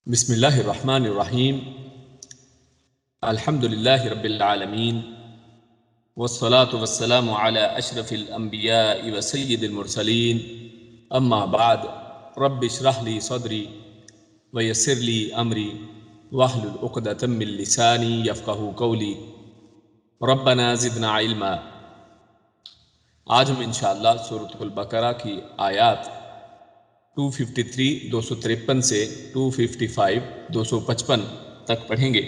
بسم اللہ الرحمن الرحیم الحمد للہ رب العالمین والصلاة والسلام علی اشرف الانبیاء وسید المرسلین اما بعد رب اشرح لی صدری ویسر لی امری واحلل عقدۃ من لسانی یفقہوا قولی ربنا زدنا علما۔ آج ہم انشاءاللہ سورۃ البقرہ کی آیات 253 253 سے 255 255 تک پڑھیں گے،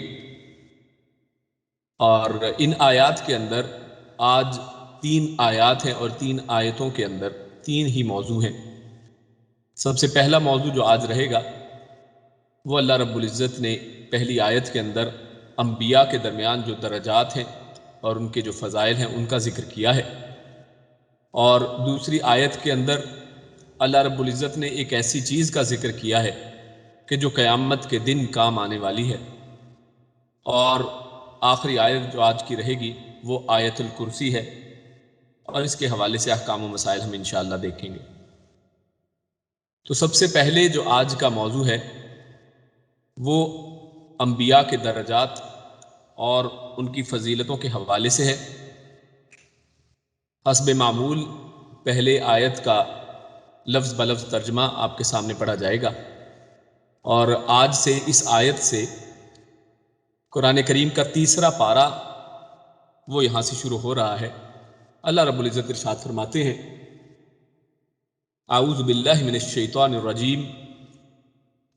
اور ان آیات کے اندر آج 3 آیات ہیں اور 3 آیتوں کے اندر 3 ہی موضوع ہیں۔ سب سے پہلا موضوع جو آج رہے گا وہ اللہ رب العزت نے پہلی آیت کے اندر انبیاء کے درمیان جو درجات ہیں اور ان کے جو فضائل ہیں ان کا ذکر کیا ہے، اور دوسری آیت کے اندر اللہ رب العزت نے ایک ایسی چیز کا ذکر کیا ہے کہ جو قیامت کے دن کام آنے والی ہے، اور آخری آیت جو آج کی رہے گی وہ آیت الکرسی ہے، اور اس کے حوالے سے احکام و مسائل ہم انشاءاللہ دیکھیں گے۔ تو سب سے پہلے جو آج کا موضوع ہے وہ انبیاء کے درجات اور ان کی فضیلتوں کے حوالے سے ہے۔ حسب معمول پہلے آیت کا لفظ بلفظ ترجمہ آپ کے سامنے پڑھا جائے گا، اور آج سے اس آیت سے قرآن کریم کا تیسرا پارہ وہ یہاں سے شروع ہو رہا ہے۔ اللہ رب العزت ارشاد فرماتے ہیں، اعوذ باللہ من الشیطان الرجیم،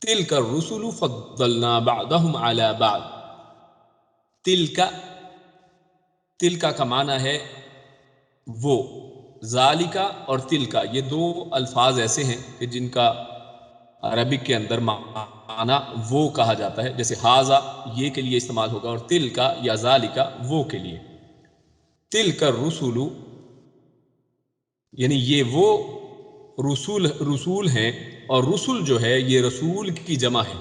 تلک الرسل فضلنا بعضهم علی بعض۔ تلک کا معنی ہے وہ، ذالکا اور تلکا یہ 2 الفاظ ایسے ہیں کہ جن کا عربک کے اندر معنی وہ کہا جاتا ہے، جیسے ہاذا یہ کے لیے استعمال ہوگا، اور تلکا یا ذالکا وہ کے لیے۔ تلک الرسل یعنی یہ وہ رسول ہیں، اور رسول جو ہے یہ رسول کی جمع ہے۔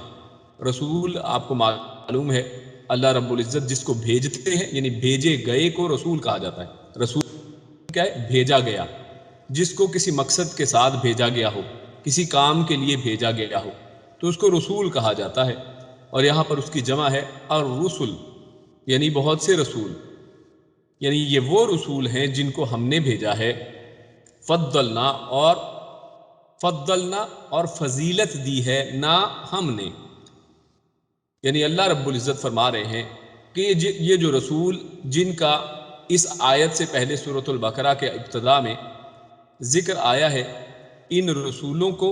رسول آپ کو معلوم ہے اللہ رب العزت جس کو بھیجتے ہیں، یعنی بھیجے گئے کو رسول کہا جاتا ہے۔ رسول کیا ہے؟ بھیجا گیا، جس کو کسی مقصد کے ساتھ بھیجا گیا ہو، کسی کام کے لیے بھیجا گیا ہو تو اس کو رسول کہا جاتا ہے، اور یہاں پر اس کی جمع ہے الرسل، یعنی بہت سے رسول، یعنی یہ وہ رسول ہیں جن کو ہم نے بھیجا ہے۔ فضلنا اور فضیلت دی ہے نہ ہم نے، یعنی اللہ رب العزت فرما رہے ہیں کہ یہ جو رسول جن کا اس آیت سے پہلے سورۃ البقرہ کے ابتدا میں ذکر آیا ہے، ان رسولوں کو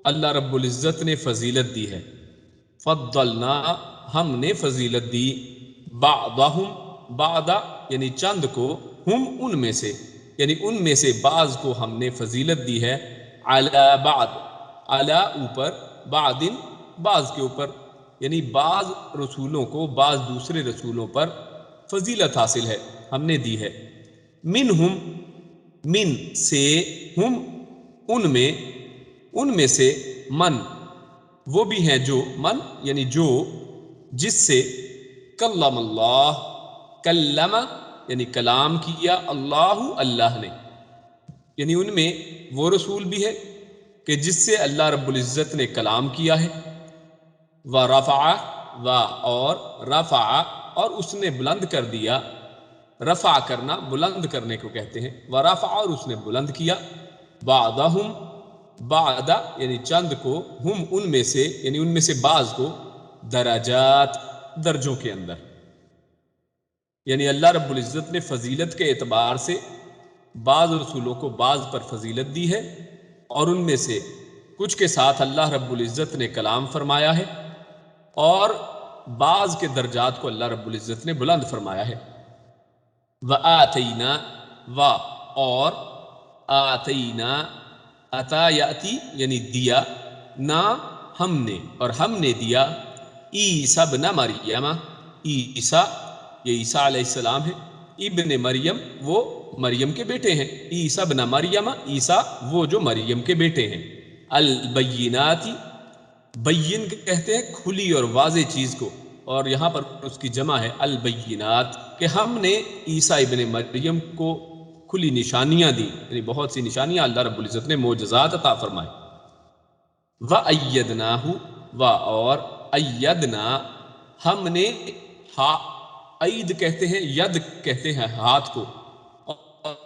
اللہ رب العزت نے فضیلت دی ہے۔ فضلنا ہم نے فضیلت دی، بعضهم بعضا یعنی چند کو، ہم ان میں سے یعنی ان میں سے بعض کو ہم نے فضیلت دی ہے، علی بعض علی اوپر، بعض بعض کے اوپر، یعنی بعض رسولوں کو بعض دوسرے رسولوں پر فضیلت حاصل ہے، ہم نے دی ہے۔ منہم من سے، ہم ان میں سے، من وہ بھی ہیں جو، من یعنی جو، جس سے کلم اللہ، کلم یعنی کلام کیا، اللہ نے، یعنی ان میں وہ رسول بھی ہے کہ جس سے اللہ رب العزت نے کلام کیا ہے، ورفع اور رفع اور اس نے بلند کر دیا، رفع کرنا بلند کرنے کو کہتے ہیں، ورفع اور اس نے بلند کیا، بعضهم بعض یعنی چند کو، ہم ان میں سے یعنی ان میں سے بعض کو، درجات درجوں کے اندر، یعنی اللہ رب العزت نے فضیلت کے اعتبار سے بعض رسولوں کو بعض پر فضیلت دی ہے، اور ان میں سے کچھ کے ساتھ اللہ رب العزت نے کلام فرمایا ہے، اور بعض کے درجات کو اللہ رب العزت نے بلند فرمایا ہے۔ وَآتَيْنَا اور آتینا، عطا یاتی یعنی دیا، نا ہم نے اور ہم نے دیا، عیسیٰ ابن مریم، عیسیٰ یہ عیسیٰ علیہ السلام ہے، ابن مریم وہ مریم کے بیٹے ہیں، عیسیٰ ابن مریم عیسیٰ وہ جو مریم کے بیٹے ہیں، البینات بین کہتے ہیں کھلی اور واضح چیز کو، اور یہاں پر اس کی جمع ہے البینات، کہ ہم نے عیسیٰ ابن مریم کو کھلی نشانیاں دی، یعنی بہت سی نشانیاں اللہ رب العزت نے معجزات عطا فرمائے۔ وَأَيَّدْنَاهُ و اور ایدنا ہم نے عید کہتے ہیں ید کہتے ہیں ہاتھ کو،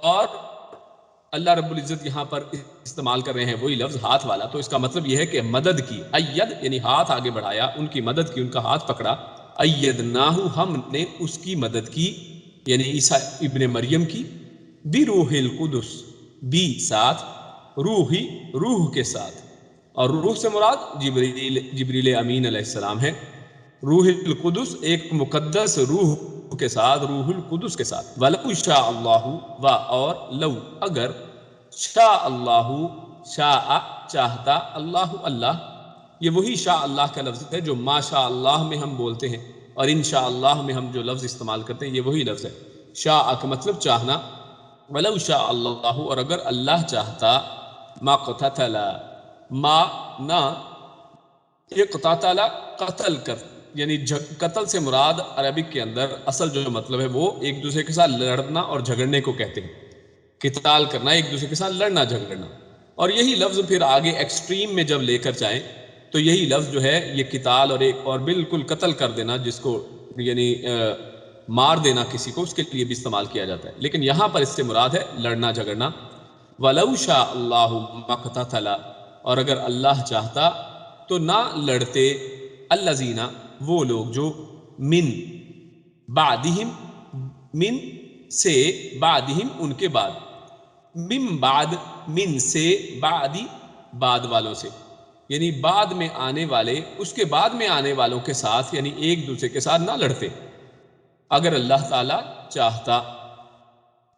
اور اللہ رب العزت یہاں پر استعمال کر رہے ہیں وہی لفظ ہاتھ والا، تو اس کا مطلب یہ ہے کہ مدد کی، اید یعنی ہاتھ آگے بڑھایا، ان کی مدد کی، ان کا ہاتھ پکڑا، ایدناہ ہم نے اس کی مدد کی یعنی عیسیٰ ابن مریم کی، بروح القدس بی ساتھ، روحی روح کے ساتھ، اور روح سے مراد جبریل امین علیہ السلام ہے، روح القدس ایک مقدس روح کے ساتھ، روح القدس کے ساتھ، وَلَوْ شَاءَ اللَّهُ و اور لو اگر، شاء اللہ شاء چاہتا، اللہ اللہ، یہ وہی شاء اللہ کا لفظ ہے جو ما شاء اللہ میں ہم بولتے ہیں، اور انشاء اللہ میں ہم جو لفظ استعمال کرتے ہیں یہ وہی لفظ ہے، شاء کا مطلب چاہنا، وَلَوْ شَاءَ اللہ اور اگر اللہ چاہتا، ما قتتل ما نہ، اقتتل قتل کر، یعنی قتل سے مراد عربک کے اندر اصل جو مطلب ہے وہ ایک دوسرے کے ساتھ لڑنا اور جھگڑنے کو کہتے ہیں، قتال کرنا، ایک دوسرے کے ساتھ لڑنا جھگڑنا، اور یہی لفظ پھر آگے ایکسٹریم میں جب لے کر جائیں تو یہی لفظ جو ہے یہ قتال اور ایک اور بالکل قتل کر دینا، جس کو یعنی مار دینا کسی کو، اس کے لیے بھی استعمال کیا جاتا ہے، لیکن یہاں پر اس سے مراد ہے لڑنا جھگڑنا، وَلَوْ شَاءَ اللَّهُ مَا اقْتَتَلَ اور اگر اللہ چاہتا تو نہ لڑتے، الذین وہ لوگ جو، من بعدہم من سے، بعدہم ان کے بعد، من بعد من سے، بعدی بعد والوں سے، یعنی بعد میں آنے والے، اس کے بعد میں آنے والوں کے ساتھ، یعنی ایک دوسرے کے ساتھ نہ لڑتے اگر اللہ تعالی چاہتا،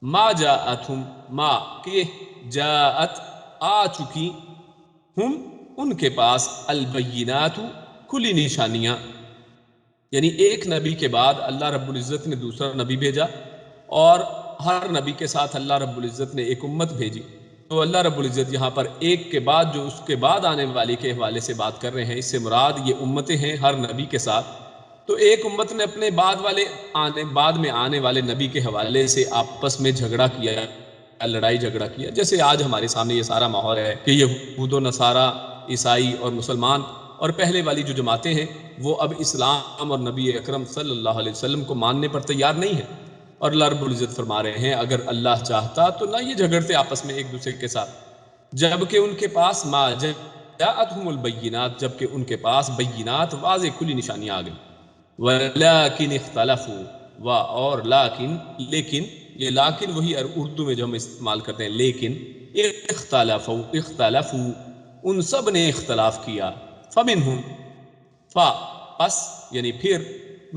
ما جاءتہم ما کہ جاءت آ چکی، ہم ان کے پاس، البینات کھلی نشانیاں، یعنی ایک نبی کے بعد اللہ رب العزت نے دوسرا نبی بھیجا، اور ہر نبی کے ساتھ اللہ رب العزت نے ایک امت بھیجی، تو اللہ رب العزت یہاں پر ایک کے بعد جو اس کے بعد آنے والی کے حوالے سے بات کر رہے ہیں، اس سے مراد یہ امتیں ہیں ہر نبی کے ساتھ، تو ایک امت نے اپنے بعد میں آنے والے نبی کے حوالے سے آپس میں جھگڑا کیا، لڑائی جھگڑا کیا، جیسے آج ہمارے سامنے یہ سارا ماحول ہے کہ یہود و نصارہ، عیسائی اور مسلمان اور پہلے والی جو جماعتیں ہیں وہ اب اسلام اور نبی اکرم صلی اللہ علیہ وسلم کو ماننے پر تیار نہیں ہیں، اور اللہ رب العزت فرما رہے ہیں اگر اللہ چاہتا تو نہ یہ جھگڑتے آپس میں ایک دوسرے کے ساتھ، جبکہ ان کے پاس ما جاءتہم البینات، جبکہ ان کے پاس بینات واضح کھلی نشانیاں آ گئی، وَلَكِنِ اخْتَلَفُوا و اور لیکن، یہ لیکن وہی اردو میں جو ہم استعمال کرتے ہیں لیکن، اختلفوا ان سب نے اختلاف کیا، فمنہم پس یعنی پھر،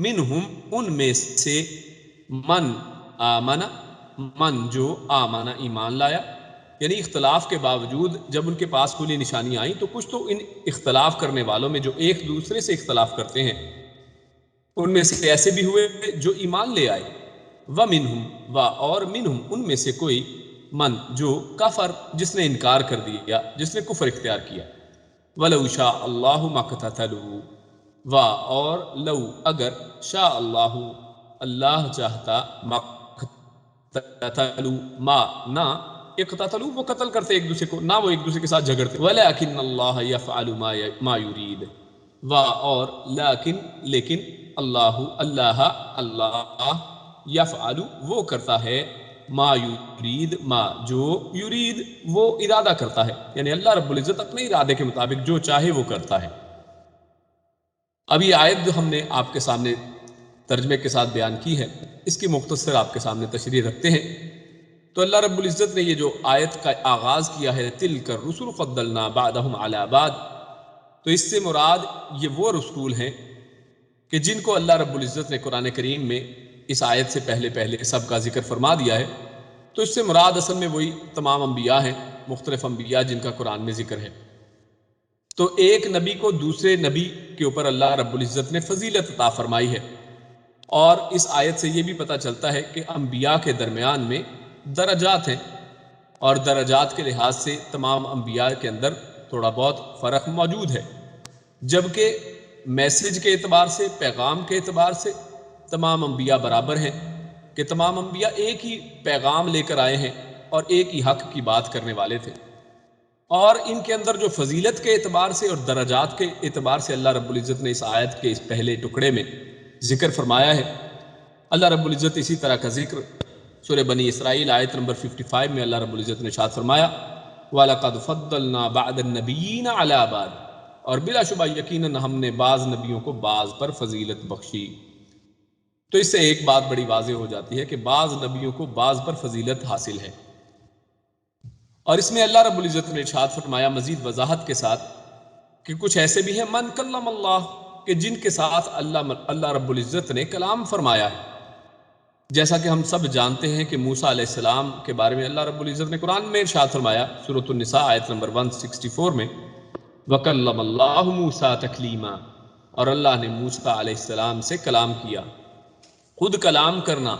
منہم ان میں سے، من آمن من جو آمن ایمان لایا، یعنی اختلاف کے باوجود جب ان کے پاس کھلی نشانیاں آئیں تو کچھ تو ان اختلاف کرنے والوں میں جو ایک دوسرے سے اختلاف کرتے ہیں ان میں سے ایسے بھی ہوئے جو ایمان لے آئے، وَمِنْهُمْ و اور منہم ان میں سے کوئی، من جو کفر جس نے انکار کر دیا، جس نے کفر اختیار کیا، وَلَوْ شَاءَ اللَّهُ مَا اقْتَتَلُوا و اور لو اگر، شاء اللہ اللہ چاہتا، ما اقتتلوا ما نہ، اقتتلوا وہ قتل کرتے ایک دوسرے کو، نہ وہ ایک دوسرے کے ساتھ جھگڑتے، وَلَكِنَّ اللَّهَ يَفْعَلُ مَا يُرِيدُ و اور لیکن اللہ یفعل وہ کرتا ہے، ما یرید ما جو یرید وہ ارادہ کرتا ہے، یعنی اللہ رب العزت اپنے ارادے کے مطابق جو چاہے وہ کرتا ہے۔ اب یہ آیت جو ہم نے آپ کے سامنے ترجمے کے ساتھ بیان کی ہے، اس کی مختصر آپ کے سامنے تشریح رکھتے ہیں، تو اللہ رب العزت نے یہ جو آیت کا آغاز کیا ہے، تلک الرسل فضلنا بعضهم علی بعض، تو اس سے مراد یہ وہ رسول ہیں کہ جن کو اللہ رب العزت نے قرآن کریم میں اس آیت سے پہلے سب کا ذکر فرما دیا ہے، تو اس سے مراد اصل میں وہی تمام انبیاء ہیں، مختلف انبیاء جن کا قرآن میں ذکر ہے، تو ایک نبی کو دوسرے نبی کے اوپر اللہ رب العزت نے فضیلت عطا فرمائی ہے، اور اس آیت سے یہ بھی پتہ چلتا ہے کہ انبیاء کے درمیان میں درجات ہیں، اور درجات کے لحاظ سے تمام انبیاء کے اندر تھوڑا بہت فرق موجود ہے، جبکہ میسج کے اعتبار سے، پیغام کے اعتبار سے تمام انبیاء برابر ہیں، کہ تمام انبیاء ایک ہی پیغام لے کر آئے ہیں اور ایک ہی حق کی بات کرنے والے تھے۔ اور ان کے اندر جو فضیلت کے اعتبار سے اور درجات کے اعتبار سے اللہ رب العزت نے اس آیت کے اس پہلے ٹکڑے میں ذکر فرمایا ہے، اللہ رب العزت اسی طرح کا ذکر سورہ بنی اسرائیل آیت نمبر 55 میں اللہ رب العزت نے ارشاد فرمایا وَلَقَدْ فَضَّلْنَا بَعْضَ النَّبِيِّينَ عَلَىٰ بَعْضٍ، اور بلا شبہ یقیناً ہم نے بعض نبیوں کو بعض پر فضیلت بخشی۔ تو اس سے ایک بات بڑی واضح ہو جاتی ہے کہ بعض نبیوں کو بعض پر فضیلت حاصل ہے، اور اس میں اللہ رب العزت نے ارشاد فرمایا مزید وضاحت کے ساتھ کہ کچھ ایسے بھی ہیں من کلم اللہ، کہ جن کے ساتھ اللہ رب العزت نے کلام فرمایا ہے، جیسا کہ ہم سب جانتے ہیں کہ موسیٰ علیہ السلام کے بارے میں اللہ رب العزت نے قرآن میں ارشاد فرمایا سورۃ النساء آیت نمبر 164 میں وَكَلَّمَ اللَّهُ مُوسَىٰ تَكْلِيمًا، اور اللہ نے موسیٰ علیہ السلام سے کلام کیا، خود کلام کرنا۔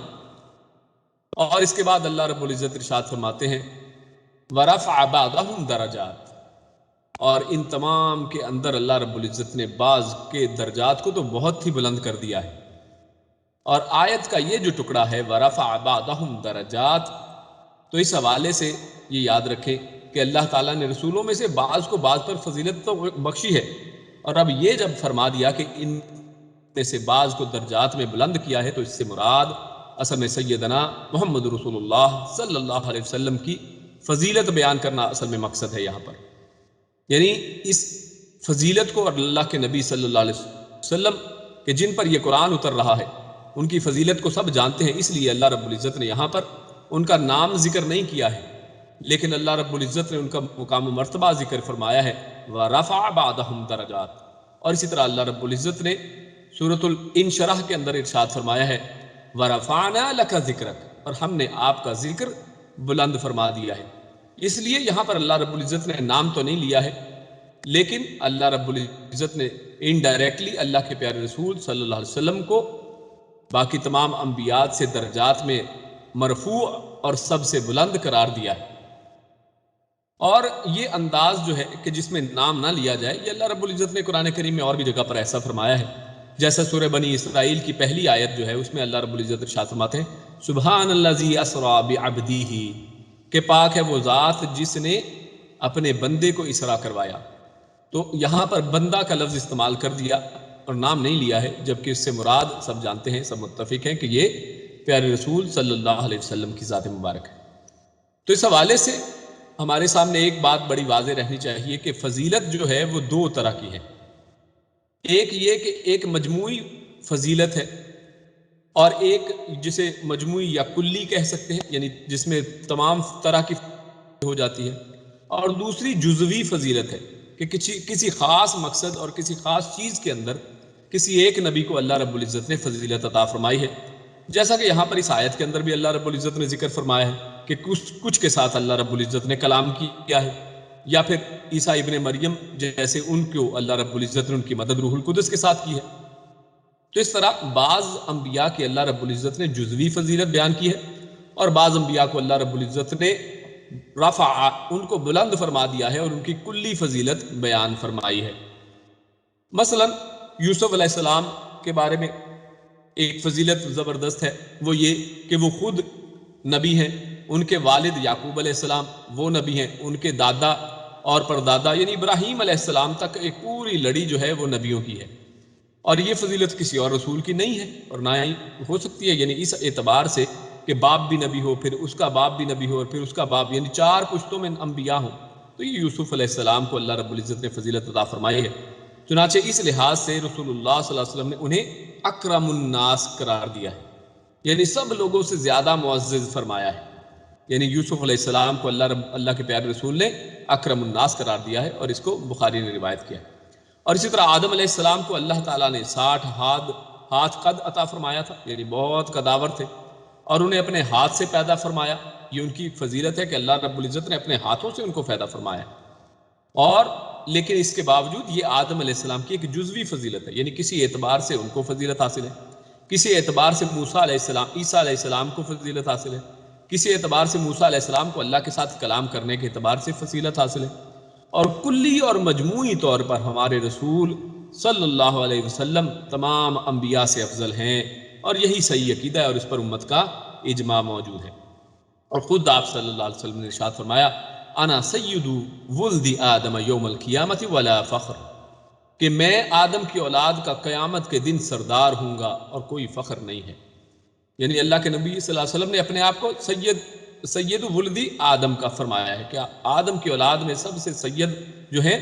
اور اس کے بعد اللہ رب العزت ارشاد فرماتے ہیں وَرَفَعَ بَعْضَهُمْ دَرَجَاتٍ، اور ان تمام کے اندر اللہ رب العزت نے بعض کے درجات کو تو بہت ہی بلند کر دیا ہے۔ اور آیت کا یہ جو ٹکڑا ہے وَرَفَعَ بَعْضَهُمْ دَرَجَاتٍ، تو اس حوالے سے یہ یاد رکھیں کہ اللہ تعالیٰ نے رسولوں میں سے بعض کو بعض پر فضیلت تو بخشی ہے، اور اب یہ جب فرما دیا کہ ان میں سے بعض کو درجات میں بلند کیا ہے، تو اس سے مراد اصل میں سیدنا محمد رسول اللہ صلی اللہ علیہ وسلم کی فضیلت بیان کرنا اصل میں مقصد ہے یہاں پر، یعنی اس فضیلت کو اور اللہ کے نبی صلی اللہ علیہ وسلم کہ جن پر یہ قرآن اتر رہا ہے ان کی فضیلت کو سب جانتے ہیں، اس لیے اللہ رب العزت نے یہاں پر ان کا نام ذکر نہیں کیا ہے، لیکن اللہ رب العزت نے ان کا مقام و مرتبہ ذکر فرمایا ہے وَرَفَعَ بَعْضَهُمْ دَرَجَاتٍ۔ اور اسی طرح اللہ رب العزت نے سورۃ الانشراح کے اندر ارشاد فرمایا ہے وَرَفَعْنَا لَكَ ذِكْرَكَ، اور ہم نے آپ کا ذکر بلند فرما دیا ہے۔ اس لیے یہاں پر اللہ رب العزت نے نام تو نہیں لیا ہے، لیکن اللہ رب العزت نے انڈائریکٹلی اللہ کے پیارے رسول صلی اللہ علیہ وسلم کو باقی تمام انبیاء سے درجات میں مرفوع اور سب سے بلند قرار دیا ہے۔ اور یہ انداز جو ہے کہ جس میں نام نہ لیا جائے، یہ اللہ رب العزت نے قرآن کریم میں اور بھی جگہ پر ایسا فرمایا ہے، جیسا سورہ بنی اسرائیل کی پہلی آیت جو ہے اس میں اللہ رب العزت ارشاد فرماتے ہیں سبحان الذی اسریٰ بعبدہ، کہ پاک ہے وہ ذات جس نے اپنے بندے کو اسراء کروایا۔ تو یہاں پر بندہ کا لفظ استعمال کر دیا اور نام نہیں لیا ہے، جبکہ اس سے مراد سب جانتے ہیں، سب متفق ہیں کہ یہ پیارے رسول صلی اللہ علیہ وسلم کی ذات مبارک ہے۔ تو اس حوالے سے ہمارے سامنے ایک بات بڑی واضح رہنی چاہیے کہ فضیلت جو ہے وہ دو طرح کی ہے، ایک یہ کہ ایک مجموعی فضیلت ہے، اور ایک جسے مجموعی یا کلی کہہ سکتے ہیں، یعنی جس میں تمام طرح کی ہو جاتی ہے، اور دوسری جزوی فضیلت ہے کہ کسی خاص مقصد اور کسی خاص چیز کے اندر کسی ایک نبی کو اللہ رب العزت نے فضیلت عطا فرمائی ہے، جیسا کہ یہاں پر اس آیت کے اندر بھی اللہ رب العزت نے ذکر فرمایا ہے کہ کچھ کے ساتھ اللہ رب العزت نے کلام کیا ہے، یا پھر عیسیٰ ابن مریم جیسے ان کو اللہ رب العزت نے ان کی مدد روح القدس کے ساتھ کی ہے۔ تو اس طرح بعض انبیاء کی اللہ رب العزت نے جزوی فضیلت بیان کی ہے، اور بعض انبیاء کو اللہ رب العزت نے رفع ان کو بلند فرما دیا ہے اور ان کی کلی فضیلت بیان فرمائی ہے۔ مثلا یوسف علیہ السلام کے بارے میں ایک فضیلت زبردست ہے، وہ یہ کہ وہ خود نبی ہیں، ان کے والد یعقوب علیہ السلام وہ نبی ہیں، ان کے دادا اور پردادا یعنی ابراہیم علیہ السلام تک ایک پوری لڑی جو ہے وہ نبیوں کی ہے، اور یہ فضیلت کسی اور رسول کی نہیں ہے اور نہ ہی ہو سکتی ہے، یعنی اس اعتبار سے کہ باپ بھی نبی ہو، پھر اس کا باپ بھی نبی ہو، اور پھر اس کا باپ، یعنی 4 پشتوں میں انبیاء ہوں، تو یہ یوسف علیہ السلام کو اللہ رب العزت نے فضیلت عطا فرمائی ہے۔ چنانچہ اس لحاظ سے رسول اللہ صلی اللہ علیہ وسلم نے انہیں اکرم الناس قرار دیا ہے، یعنی سب لوگوں سے زیادہ معزز فرمایا ہے، یعنی یوسف علیہ السلام کو اللہ کے پیارے رسول نے اکرم الناس قرار دیا ہے، اور اس کو بخاری نے روایت کیا ہے۔ اور اسی طرح آدم علیہ السلام کو اللہ تعالیٰ نے 60 ہاتھ قد عطا فرمایا تھا، یعنی بہت قداور تھے، اور انہیں اپنے ہاتھ سے پیدا فرمایا۔ یہ ان کی فضیلت ہے کہ اللہ رب العزت نے اپنے ہاتھوں سے ان کو پیدا فرمایا، اور لیکن اس کے باوجود یہ آدم علیہ السلام کی ایک جزوی فضیلت ہے، یعنی کسی اعتبار سے ان کو فضیلت حاصل ہے، کسی اعتبار سے موسیٰ علیہ السلام عیسیٰ علیہ السلام کو فضیلت حاصل ہے، کسی اعتبار سے موسیٰ علیہ السلام کو اللہ کے ساتھ کلام کرنے کے اعتبار سے فضیلت حاصل ہے، اور کلی اور مجموعی طور پر ہمارے رسول صلی اللہ علیہ وسلم تمام انبیاء سے افضل ہیں، اور یہی صحیح عقیدہ ہے، اور اس پر امت کا اجماع موجود ہے۔ اور خود آپ صلی اللہ علیہ وسلم نے ارشاد فرمایا انا سید ولد آدم یوم القیامت ولا فخر، کہ میں آدم کی اولاد کا قیامت کے دن سردار ہوں گا اور کوئی فخر نہیں ہے۔ یعنی اللہ کے نبی صلی اللہ علیہ وسلم نے اپنے آپ کو سید ولد آدم کا فرمایا ہے کہ آدم کی اولاد میں سب سے سید جو ہے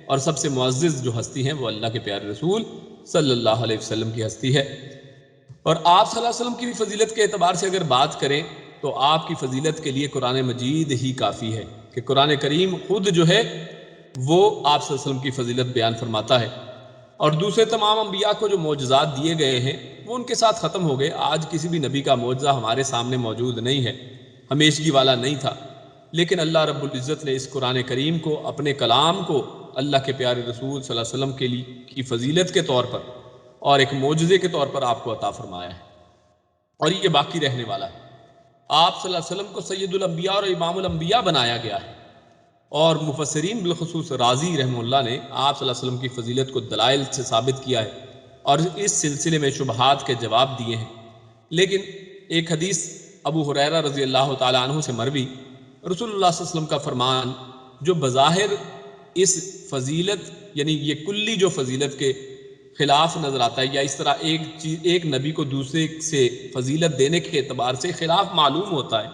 اور سب سے معزز جو ہستی ہیں وہ اللہ کے پیارے رسول صلی اللہ علیہ وسلم کی ہستی ہے۔ اور آپ صلی اللہ علیہ وسلم کی بھی فضیلت کے اعتبار سے اگر بات کریں تو آپ کی فضیلت کے لیے قرآن مجید ہی کافی ہے کہ قرآن کریم خود جو ہے وہ آپ صلی اللہ علیہ وسلم کی فضیلت بیان فرماتا ہے۔ اور دوسرے تمام انبیاء کو جو معجزات دیے گئے ہیں وہ ان کے ساتھ ختم ہو گئے۔ آج کسی بھی نبی کا معجزہ ہمارے سامنے موجود نہیں ہے، ہمیشگی والا نہیں تھا، لیکن اللہ رب العزت نے اس قرآن کریم کو، اپنے کلام کو اللہ کے پیارے رسول صلی اللہ علیہ وسلم کے لیے کی فضیلت کے طور پر اور ایک معجزے کے طور پر آپ کو عطا فرمایا ہے، اور یہ باقی رہنے والا ہے۔ آپ صلی اللہ علیہ وسلم کو سید الانبیاء اور امام الانبیاء بنایا گیا ہے، اور مفسرین بالخصوص رازی رحمہ اللہ نے آپ صلی اللہ علیہ وسلم کی فضیلت کو دلائل سے ثابت کیا ہے اور اس سلسلے میں شبہات کے جواب دیے ہیں۔ لیکن ایک حدیث ابو ہریرہ رضی اللہ تعالیٰ عنہ سے مروی، رسول اللہ صلی اللہ علیہ وسلم کا فرمان جو بظاہر اس فضیلت یعنی یہ کلی جو فضیلت کے خلاف نظر آتا ہے، یا اس طرح ایک نبی کو دوسرے سے فضیلت دینے کے اعتبار سے خلاف معلوم ہوتا ہے،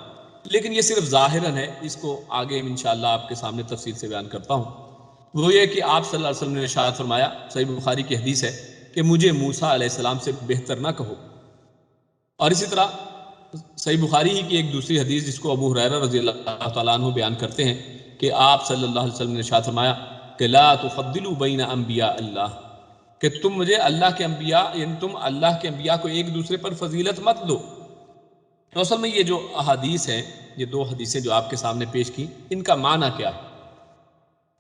لیکن یہ صرف ظاہراً ہے، اس کو آگے انشاءاللہ آپ کے سامنے تفصیل سے بیان کرتا ہوں۔ وہ یہ کہ آپ صلی اللہ علیہ وسلم نے ارشاد فرمایا، صحیح بخاری کی حدیث ہے کہ مجھے موسیٰ علیہ السلام سے بہتر نہ کہو، اور اسی طرح صحیح بخاری ہی کی ایک دوسری حدیث جس کو ابو ہریرہ رضی اللہ تعالیٰ عنہ بیان کرتے ہیں کہ آپ صلی اللہ علیہ وسلم نے ارشاد فرمایا کہ لا تفضلوا بین انبیاء اللہ، کہ تم مجھے اللہ کے انبیاء یعنی تم اللہ کے انبیاء کو ایک دوسرے پر فضیلت مت دو۔ تو اصل میں یہ جو احادیث ہیں، یہ دو حدیثیں جو آپ کے سامنے پیش کی، ان کا معنی کیا ہے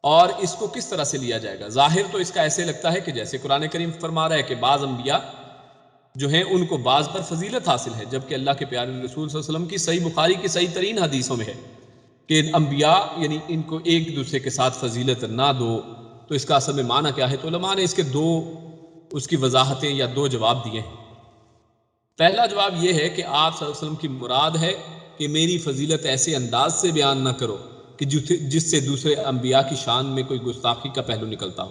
اور اس کو کس طرح سے لیا جائے گا؟ ظاہر تو اس کا ایسے لگتا ہے کہ جیسے قرآن کریم فرما رہا ہے کہ بعض انبیاء جو ہیں ان کو بعض پر فضیلت حاصل ہے، جبکہ اللہ کے پیارے رسول صلی اللہ علیہ وسلم کی صحیح بخاری کی صحیح ترین حدیثوں میں ہے کہ انبیاء یعنی ان کو ایک دوسرے کے ساتھ فضیلت نہ دو۔ تو اس کا اصل میں معنی کیا ہے؟ تو علماء نے اس کی وضاحتیں یا دو جواب دیے ہیں۔ پہلا جواب یہ ہے کہ آپ صلی اللہ علیہ وسلم کی مراد ہے کہ میری فضیلت ایسے انداز سے بیان نہ کرو کہ جس سے دوسرے انبیاء کی شان میں کوئی گستاخی کا پہلو نکلتا ہو،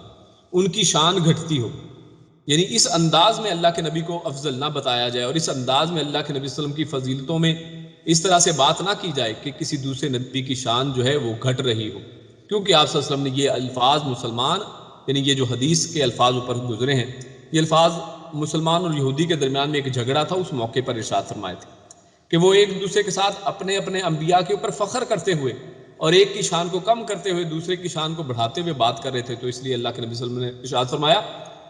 ان کی شان گھٹتی ہو، یعنی اس انداز میں اللہ کے نبی کو افضل نہ بتایا جائے، اور اس انداز میں اللہ کے نبی صلی اللہ علیہ وسلم کی فضیلتوں میں اس طرح سے بات نہ کی جائے کہ کسی دوسرے نبی کی شان جو ہے وہ گھٹ رہی ہو، کیونکہ آپ صلی اللہ علیہ وسلم نے یہ الفاظ مسلمان یعنی یہ جو حدیث کے الفاظ اوپر گزرے ہیں، یہ الفاظ مسلمان اور یہودی کے درمیان میں ایک جھگڑا تھا، اس موقع پر ارشاد فرمائے تھے کہ وہ ایک دوسرے کے ساتھ اپنے اپنے انبیاء کے اوپر فخر کرتے ہوئے اور ایک کی شان کو کم کرتے ہوئے دوسرے کی شان کو بڑھاتے ہوئے بات کر رہے تھے۔ تو اس لیے اللہ کے نبی صلی اللہ علیہ وسلم نے ارشاد فرمایا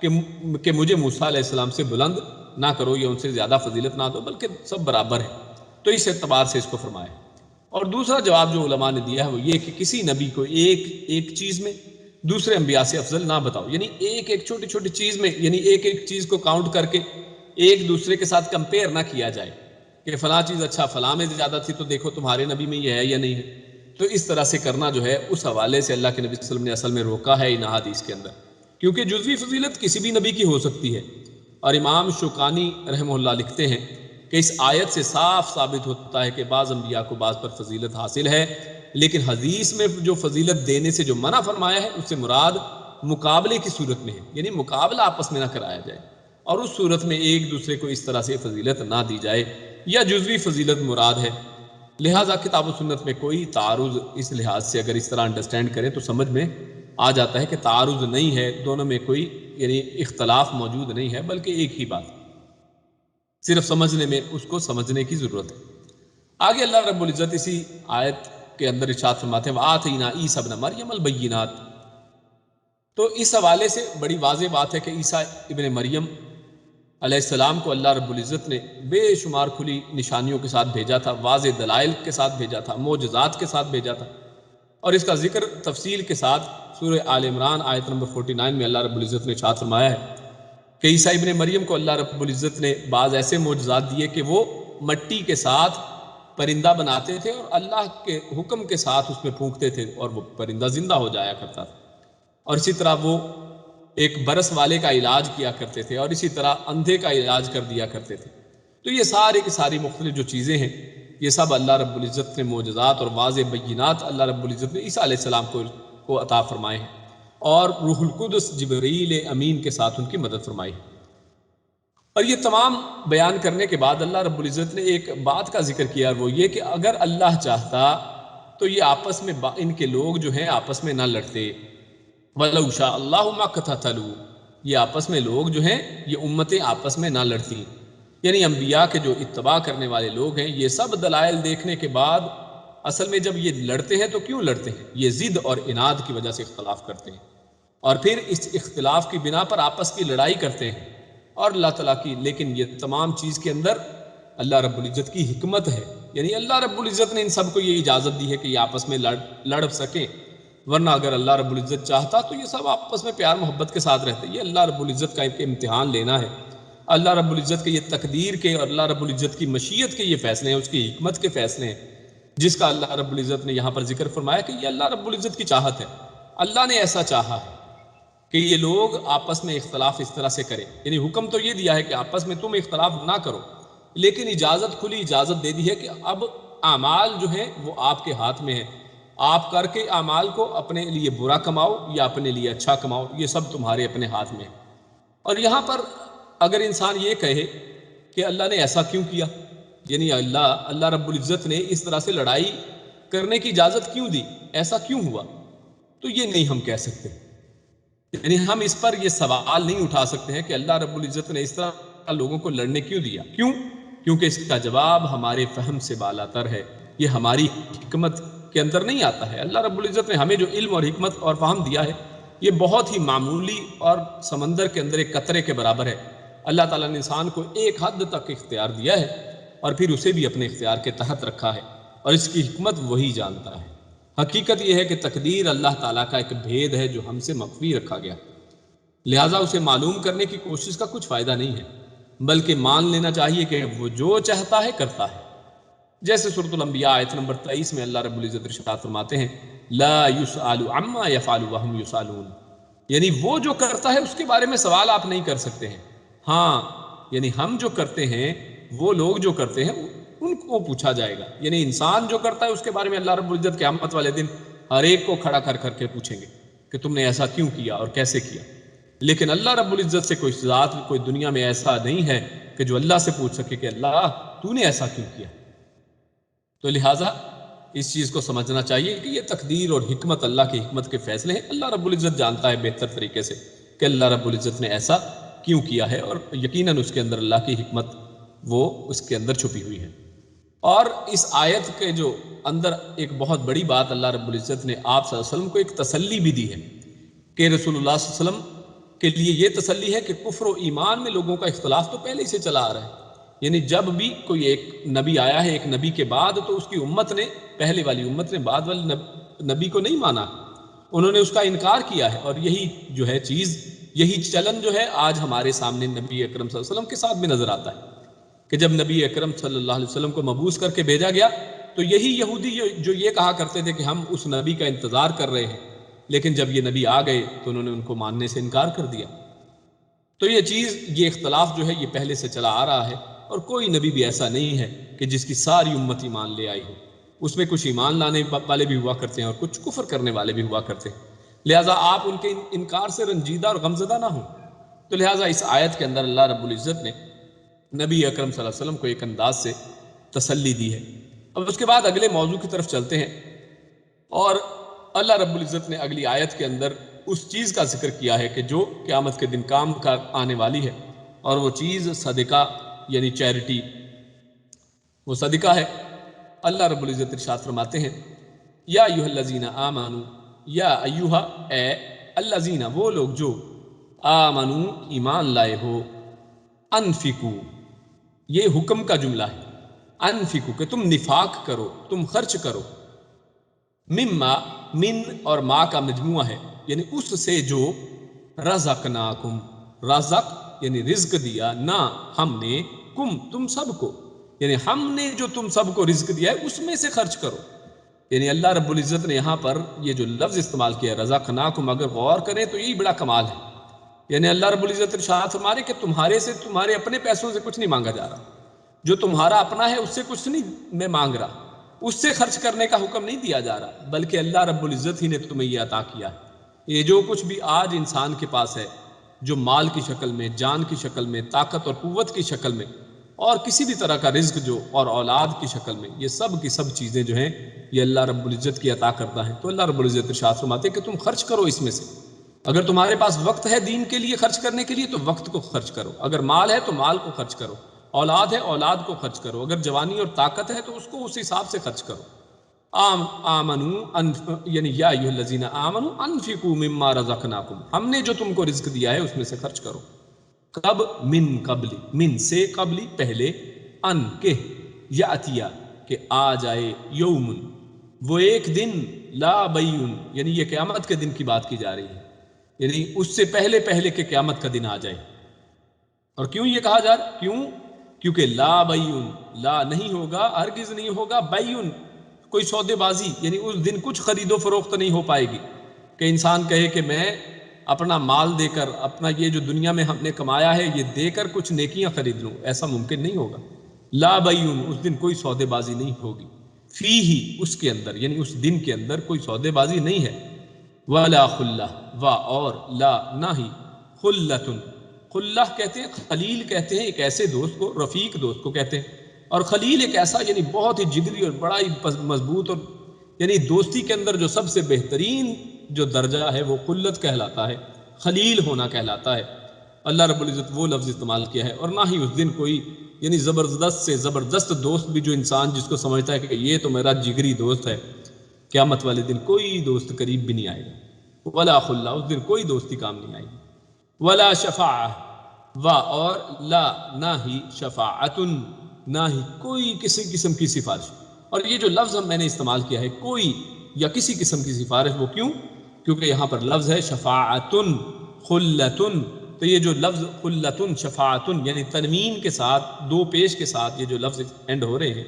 کہ مجھے موسیٰ علیہ السلام سے بلند نہ کرو یا ان سے زیادہ فضیلت نہ دو، بلکہ سب برابر ہے۔ تو اس اعتبار سے اس کو فرمایا۔ اور دوسرا جواب جو علماء نے دیا ہے وہ یہ کہ کسی نبی کو ایک چیز میں دوسرے انبیاء سے افضل نہ بتاؤ، یعنی ایک چھوٹی چھوٹی چیز میں یعنی ایک چیز کو کاؤنٹ کر کے ایک دوسرے کے ساتھ کمپیئر نہ کیا جائے کہ فلاں چیز اچھا فلاں میں زیادہ تھی تو دیکھو تمہارے نبی میں یہ ہے یا نہیں ہے۔ تو اس طرح سے کرنا جو ہے اس حوالے سے اللہ کے نبی صلی اللہ علیہ وسلم نے اصل میں روکا ہے ان احادیث کے اندر، کیونکہ جزوی فضیلت کسی بھی نبی کی ہو سکتی ہے۔ اور امام شوکانی رحمہ اللہ لکھتے ہیں کہ اس آیت سے صاف ثابت ہوتا ہے کہ بعض انبیاء کو بعض پر فضیلت حاصل ہے، لیکن حدیث میں جو فضیلت دینے سے جو منع فرمایا ہے اس سے مراد مقابلے کی صورت میں ہے، یعنی مقابلہ آپس میں نہ کرایا جائے اور اس صورت میں ایک دوسرے کو اس طرح سے فضیلت نہ دی جائے، یا جزوی فضیلت مراد ہے۔ لہٰذا کتاب و سنت میں کوئی تعارض اس لحاظ سے اگر اس طرح انڈرسٹینڈ کریں تو سمجھ میں آ جاتا ہے کہ تعارض نہیں ہے، دونوں میں کوئی یعنی اختلاف موجود نہیں ہے، بلکہ ایک ہی بات، صرف سمجھنے میں اس کو سمجھنے کی ضرورت ہے۔ آگے اللہ رب العزت اسی آیت کے اندر ارشاد فرماتے ہیں وَآتَيْنَا عِيسَى ابْنَ مَرْيَمَ الْبَيِّنَاتِ۔ تو اس حوالے سے بڑی واضح بات ہے کہ عیسیٰ ابن مریم علیہ السلام کو اللہ رب العزت نے بے شمار کھلی نشانیوں کے ساتھ بھیجا تھا، واضح دلائل کے ساتھ بھیجا تھا، معجزات کے ساتھ بھیجا تھا، اور اس کا ذکر تفصیل کے ساتھ سورہ آل عمران آیت نمبر 49 میں اللہ رب العزت نے ارشاد فرمایا ہے کہ عیسیٰ ابن مریم کو اللہ رب العزت نے بعض ایسے معجزات دیے کہ وہ مٹی کے ساتھ پرندہ بناتے تھے اور اللہ کے حکم کے ساتھ اس میں پھونکتے تھے اور وہ پرندہ زندہ ہو جایا کرتا تھا، اور اسی طرح وہ ایک برس والے کا علاج کیا کرتے تھے، اور اسی طرح اندھے کا علاج کر دیا کرتے تھے۔ تو یہ ساری کی ساری مختلف جو چیزیں ہیں یہ سب اللہ رب العزت نے معجزات اور واضح بینات اللہ رب العزت نے عیسیٰ علیہ السلام کو عطا فرمائے ہیں، اور روح القدس جبریل امین کے ساتھ ان کی مدد فرمائی ہے۔ اور یہ تمام بیان کرنے کے بعد اللہ رب العزت نے ایک بات کا ذکر کیا، وہ یہ کہ اگر اللہ چاہتا تو یہ آپس میں ان کے لوگ جو ہیں آپس میں نہ لڑتے، وَلَوْ شَاءَ اللَّهُ مَا اقْتَتَلُوا، یہ آپس میں لوگ جو ہیں یہ امتیں آپس میں نہ لڑتی، یعنی انبیاء کے جو اتباع کرنے والے لوگ ہیں یہ سب دلائل دیکھنے کے بعد اصل میں جب یہ لڑتے ہیں تو کیوں لڑتے ہیں؟ یہ ضد اور عناد کی وجہ سے اختلاف کرتے ہیں، اور پھر اس اختلاف کی بنا پر آپس کی لڑائی کرتے ہیں اور اللہ تعالیٰ کی، لیکن یہ تمام چیز کے اندر اللہ رب العزت کی حکمت ہے، یعنی اللہ رب العزت نے ان سب کو یہ اجازت دی ہے کہ یہ آپس میں لڑ سکیں، ورنہ اگر اللہ رب العزت چاہتا تو یہ سب آپس میں پیار محبت کے ساتھ رہتے۔ یہ اللہ رب العزت کا امتحان لینا ہے، اللہ رب العزت کے یہ تقدیر کے اور اللہ رب العزت کی مشیت کے یہ فیصلے ہیں، اس کی حکمت کے فیصلے ہیں، جس کا اللہ رب العزت نے یہاں پر ذکر فرمایا کہ یہ اللہ رب العزت کی چاہت ہے، اللہ نے ایسا چاہا ہے کہ یہ لوگ آپس میں اختلاف اس طرح سے کریں، یعنی حکم تو یہ دیا ہے کہ آپس میں تم اختلاف نہ کرو، لیکن اجازت کھلی اجازت دے دی ہے کہ اب اعمال جو ہیں وہ آپ کے ہاتھ میں ہیں، آپ کر کے اعمال کو اپنے لیے برا کماؤ یا اپنے لیے اچھا کماؤ، یہ سب تمہارے اپنے ہاتھ میں ہے۔ اور یہاں پر اگر انسان یہ کہے کہ اللہ نے ایسا کیوں کیا، یعنی اللہ رب العزت نے اس طرح سے لڑائی کرنے کی اجازت کیوں دی، ایسا کیوں ہوا، تو یہ نہیں ہم کہہ سکتے، یعنی ہم اس پر یہ سوال نہیں اٹھا سکتے ہیں کہ اللہ رب العزت نے اس طرح لوگوں کو لڑنے کیوں دیا، کیونکہ اس کا جواب ہمارے فہم سے بالا تر ہے، یہ ہماری حکمت کے اندر نہیں آتا ہے۔ اللہ رب العزت نے ہمیں جو علم اور حکمت اور فہم دیا ہے یہ بہت ہی معمولی اور سمندر کے اندر ایک قطرے کے برابر ہے۔ اللہ تعالیٰ نے انسان کو ایک حد تک اختیار دیا ہے اور پھر اسے بھی اپنے اختیار کے تحت رکھا ہے، اور اس کی حکمت وہی جانتا ہے۔ حقیقت یہ ہے کہ تقدیر اللہ تعالیٰ کا ایک بھید ہے جو ہم سے مخفی رکھا گیا، لہٰذا اسے معلوم کرنے کی کوشش کا کچھ فائدہ نہیں ہے، بلکہ مان لینا چاہیے کہ وہ جو چاہتا ہے کرتا ہے۔ جیسے سورۃ الانبیاء آیت نمبر 23 میں اللہ رب العزت ارشاد فرماتے ہیں لا يسأل عما يفعل وهم يسألون، یعنی وہ جو کرتا ہے اس کے بارے میں سوال آپ نہیں کر سکتے ہیں، ہاں یعنی ہم جو کرتے ہیں وہ لوگ جو کرتے ہیں ان کو پوچھا جائے گا، یعنی انسان جو کرتا ہے اس کے بارے میں اللہ رب العزت قیامت والے دن ہر ایک کو کھڑا کر کر کے پوچھیں گے کہ تم نے ایسا کیوں کیا اور کیسے کیا، لیکن اللہ رب العزت سے کوئی ذات کوئی دنیا میں ایسا نہیں ہے کہ جو اللہ سے پوچھ سکے کہ اللہ تو نے ایسا کیوں کیا۔ تو لہٰذا اس چیز کو سمجھنا چاہیے کہ یہ تقدیر اور حکمت اللہ کی حکمت کے فیصلے ہیں، اللہ رب العزت جانتا ہے بہتر طریقے سے کہ اللہ رب العزت نے ایسا کیوں کیا ہے، اور یقیناً اس کے اندر اللہ کی حکمت وہ اس کے اندر چھپی ہوئی ہے۔ اور اس آیت کے جو اندر ایک بہت بڑی بات اللہ رب العزت نے آپ صلی اللہ علیہ وسلم کو ایک تسلی بھی دی ہے کہ رسول اللہ صلی اللہ علیہ وسلم کے لیے یہ تسلی ہے کہ کفر و ایمان میں لوگوں کا اختلاف تو پہلے ہی سے چلا آ رہا ہے، یعنی جب بھی کوئی ایک نبی آیا ہے ایک نبی کے بعد تو اس کی امت نے، پہلے والی امت نے بعد والی نبی کو نہیں مانا، انہوں نے اس کا انکار کیا ہے، اور یہی جو ہے چیز، یہی چلن جو ہے آج ہمارے سامنے نبی اکرم صلی اللہ علیہ وسلم کے ساتھ بھی نظر آتا ہے کہ جب نبی اکرم صلی اللہ علیہ وسلم کو مبعوث کر کے بھیجا گیا تو یہی یہودی جو یہ کہا کرتے تھے کہ ہم اس نبی کا انتظار کر رہے ہیں، لیکن جب یہ نبی آ گئے تو انہوں نے ان کو ماننے سے انکار کر دیا۔ تو یہ چیز، یہ اختلاف جو ہے یہ پہلے سے چلا آ رہا ہے، اور کوئی نبی بھی ایسا نہیں ہے کہ جس کی ساری امت ایمان لے آئی ہو، اس میں کچھ ایمان لانے والے بھی ہوا کرتے ہیں اور کچھ کفر کرنے والے بھی ہوا کرتے ہیں، لہٰذا آپ ان کے انکار سے رنجیدہ اور غمزدہ نہ ہوں۔ تو لہٰذا اس آیت کے اندر اللہ رب العزت نے نبی اکرم صلی اللہ علیہ وسلم کو ایک انداز سے تسلی دی ہے۔ اب اس کے بعد اگلے موضوع کی طرف چلتے ہیں، اور اللہ رب العزت نے اگلی آیت کے اندر اس چیز کا ذکر کیا ہے کہ جو قیامت کے دن کام کا آنے والی ہے، اور وہ چیز صدقہ یعنی چیریٹی، وہ صدقہ ہے۔ اللہ رب العزت ارشاد فرماتے ہیں یا ایھا الذین آمنوا، یا ایھا اے الذین وہ لوگ جو آمنوا ایمان لائے ہو، انفقوا یہ حکم کا جملہ ہے، انفقوا کہ تم نفاق کرو، تم خرچ کرو، مما من اور ما کا مجموعہ ہے، یعنی اس سے جو رزقناکم، رزق یعنی رزق دیا، نہ ہم نے، کم تم سب کو، یعنی ہم نے جو تم سب کو رزق دیا ہے اس میں سے خرچ کرو۔ یعنی اللہ رب العزت نے یہاں پر یہ جو لفظ استعمال کیا رزقناکم، اگر غور کریں تو یہی بڑا کمال ہے، یعنی اللہ رب العزت ارشاد فرما رہے کہ تمہارے سے، تمہارے اپنے پیسوں سے کچھ نہیں مانگا جا رہا، جو تمہارا اپنا ہے اس سے کچھ نہیں میں مانگ رہا، اس سے خرچ کرنے کا حکم نہیں دیا جا رہا، بلکہ اللہ رب العزت ہی نے تمہیں یہ عطا کیا ہے۔ یہ جو کچھ بھی آج انسان کے پاس ہے، جو مال کی شکل میں، جان کی شکل میں، طاقت اور قوت کی شکل میں، اور کسی بھی طرح کا رزق جو اور اولاد کی شکل میں، یہ سب کی سب چیزیں جو ہیں یہ اللہ رب العزت کی عطا کرتا ہے۔ تو اللہ رب العزت ارشاد فرماتے ہیں کہ تم خرچ کرو اس میں سے۔ اگر تمہارے پاس وقت ہے دین کے لیے خرچ کرنے کے لیے تو وقت کو خرچ کرو، اگر مال ہے تو مال کو خرچ کرو، اولاد ہے اولاد کو خرچ کرو، اگر جوانی اور طاقت ہے تو اس کو اس حساب سے خرچ کرو۔ یعنی یا ایھا الذین آمنوا انفقوا مما رزقناکم، ہم نے جو تم کو رزق دیا ہے اس میں سے خرچ کرو۔ کب؟ من قبل، من سے قبلی پہلے، ان کے، یاتیا کہ آ جائے، یوم وہ ایک دن، لا بیون یعنی یہ قیامت کے دن کی بات کی جا رہی ہے، یعنی اس سے پہلے پہلے کہ قیامت کا دن آ جائے۔ اور کیوں یہ کہا جا رہا؟ کیوں؟ کیونکہ لا بیون، لا نہیں ہوگا، ہرگز نہیں ہوگا، بیون کوئی سودے بازی، یعنی اس دن کچھ خرید و فروخت نہیں ہو پائے گی کہ انسان کہے کہ میں اپنا مال دے کر، اپنا یہ جو دنیا میں ہم نے کمایا ہے یہ دے کر کچھ نیکیاں خرید لوں، ایسا ممکن نہیں ہوگا۔ لا بیون، اس دن کوئی سودے بازی نہیں ہوگی، فی ہی اس کے اندر، یعنی اس دن کے اندر کوئی سودے بازی نہیں ہے۔ ولا خلہ، وا اور، لا نہ ہی، خلۃ، خلہ کہتے ہیں، خلیل کہتے ہیں ایک ایسے دوست کو، رفیق دوست کو کہتے ہیں، اور خلیل ایک ایسا یعنی بہت ہی جگری اور بڑا ہی مضبوط، اور یعنی دوستی کے اندر جو سب سے بہترین جو درجہ ہے وہ خلت کہلاتا ہے، خلیل ہونا کہلاتا ہے۔ اللہ رب العزت وہ لفظ استعمال کیا ہے، اور نہ ہی اس دن کوئی یعنی زبردست سے زبردست دوست بھی، جو انسان جس کو سمجھتا ہے کہ یہ تو میرا جگری دوست ہے، قیامت والے دن کوئی دوست قریب بھی نہیں آئے گا۔ ولا خلہ، اس دن کوئی دوستی کام نہیں آئے گی۔ ولا شفاعہ، وا اور، لا نہ ہی، شفاعت نہ ہی کوئی کسی قسم کی سفارش۔ اور یہ جو لفظ میں نے استعمال کیا ہے کوئی یا کسی قسم کی سفارش، وہ کیوں؟ کیونکہ یہاں پر لفظ ہے شفاعتن، خلتن، تو یہ جو لفظ خلتن، شفاعتن یعنی تنوین کے ساتھ، دو پیش کے ساتھ یہ جو لفظ اینڈ ہو رہے ہیں،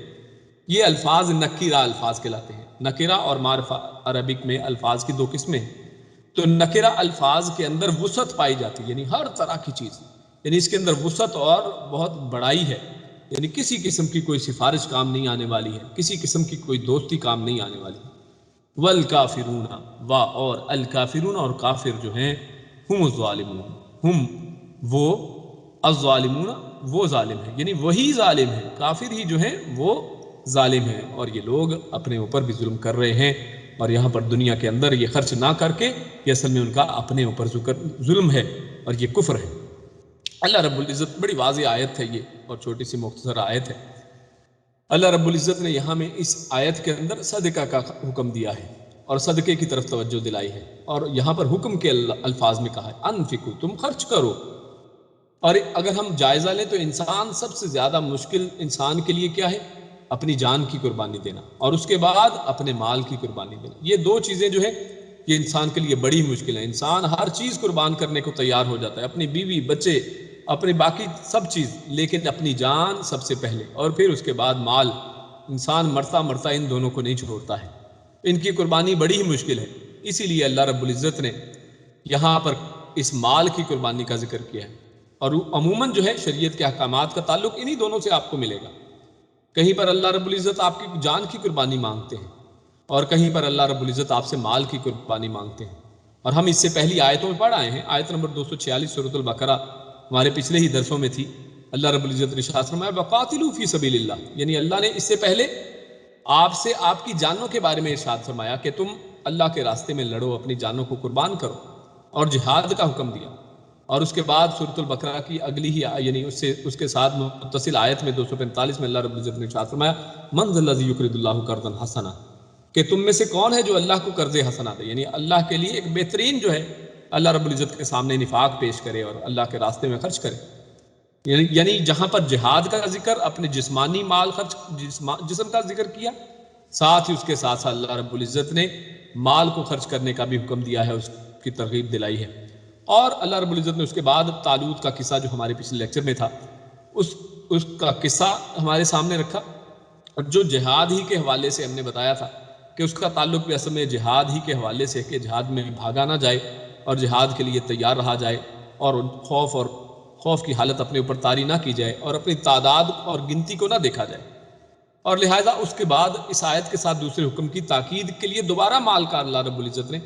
یہ الفاظ نکرہ الفاظ کہلاتے ہیں۔ نکرہ اور معرفہ عربک میں الفاظ کی دو قسمیں ہیں۔ تو نکرہ الفاظ کے اندر وسعت پائی جاتی ہے، یعنی ہر طرح کی چیز، یعنی اس کے اندر وسعت اور بہت بڑائی ہے، یعنی کسی قسم کی کوئی سفارش کام نہیں آنے والی ہے، کسی قسم کی کوئی دوستی کام نہیں آنے والی ہے۔ والکافرون، وا اور، الکافرون اور کافر جو ہیں، ہم الظالمون، ہم وہ، الظالمون وہ ظالم ہیں، یعنی وہی ظالم ہیں، کافر ہی جو ہیں وہ ظالم ہیں، اور یہ لوگ اپنے اوپر بھی ظلم کر رہے ہیں، اور یہاں پر دنیا کے اندر یہ خرچ نہ کر کے یہ اصل میں ان کا اپنے اوپر ظلم ہے، اور یہ کفر ہے۔ اللہ رب العزت، بڑی واضح آیت ہے یہ، اور چھوٹی سی مختصر آیت ہے۔ اللہ رب العزت نے یہاں میں اس آیت کے اندر صدقہ کا حکم دیا ہے، اور صدقے کی طرف توجہ دلائی ہے، اور یہاں پر حکم کے الفاظ میں کہا ہے انفقوا، تم خرچ کرو۔ اور اگر ہم جائزہ لیں تو انسان سب سے زیادہ مشکل انسان کے لیے کیا ہے؟ اپنی جان کی قربانی دینا، اور اس کے بعد اپنے مال کی قربانی دینا۔ یہ دو چیزیں جو ہے یہ انسان کے لیے بڑی مشکل ہے۔ انسان ہر چیز قربان کرنے کو تیار ہو جاتا ہے، اپنی بیوی بچے، اپنی باقی سب چیز، لیکن اپنی جان سب سے پہلے، اور پھر اس کے بعد مال۔ انسان مرتا مرتا ان دونوں کو نہیں چھوڑتا ہے، ان کی قربانی بڑی ہی مشکل ہے۔ اسی لیے اللہ رب العزت نے یہاں پر اس مال کی قربانی کا ذکر کیا ہے، اور عموماً جو ہے شریعت کے احکامات کا تعلق انہی دونوں سے آپ کو ملے گا۔ کہیں پر اللہ رب العزت آپ کی جان کی قربانی مانگتے ہیں، اور کہیں پر اللہ رب العزت آپ سے مال کی قربانی مانگتے ہیں۔ اور ہم اس سے پہلی آیتوں میں پڑھ آئے ہیں، آیت نمبر 246 سورۃ البقرہ ہمارے پچھلے ہی درسوں میں تھی۔ اللہ رب العزت نے ارشاد فرمایا وقاتلوا فی سبیل اللہ، یعنی اللہ نے اس سے پہلے آپ سے آپ کی جانوں کے بارے میں ارشاد فرمایا کہ تم اللہ کے راستے میں لڑو، اپنی جانوں کو قربان کرو، اور جہاد کا حکم دیا۔ اور اس کے بعد سورۃ البقرہ کی اگلی ہی یعنی اس کے ساتھ متصل آیت میں 245 میں اللہ رب العزت نے ارشاد فرمایا من ذا الذی یقرض اللہ قرضا حسنا، کہ تم میں سے کون ہے جو اللہ کو قرض حسنا دے، یعنی اللہ کے لیے ایک بہترین جو ہے اللہ رب العزت کے سامنے نفاق پیش کرے اور اللہ کے راستے میں خرچ کرے۔ یعنی جہاں پر جہاد کا ذکر، اپنے جسمانی مال خرچ، جسم کا ذکر کیا، ساتھ ہی اس کے ساتھ ساتھ اللہ رب العزت نے مال کو خرچ کرنے کا بھی حکم دیا ہے، اس کی ترغیب دلائی ہے۔ اور اللہ رب العزت نے اس کے بعد طالوت کا قصہ جو ہمارے پچھلے لیکچر میں تھا، اس کا قصہ ہمارے سامنے رکھا، اور جو جہاد ہی کے حوالے سے ہم نے بتایا تھا کہ اس کا تعلق بھی اصل میں جہاد ہی کے حوالے سے، کہ جہاد میں بھاگا نہ جائے اور جہاد کے لیے تیار رہا جائے، اور خوف اور خوف کی حالت اپنے اوپر طاری نہ کی جائے اور اپنی تعداد اور گنتی کو نہ دیکھا جائے. اور لہٰذا اس کے بعد اس آیت کے ساتھ دوسرے حکم کی تاکید کے لیے دوبارہ مال کا اللہ رب العزت نے،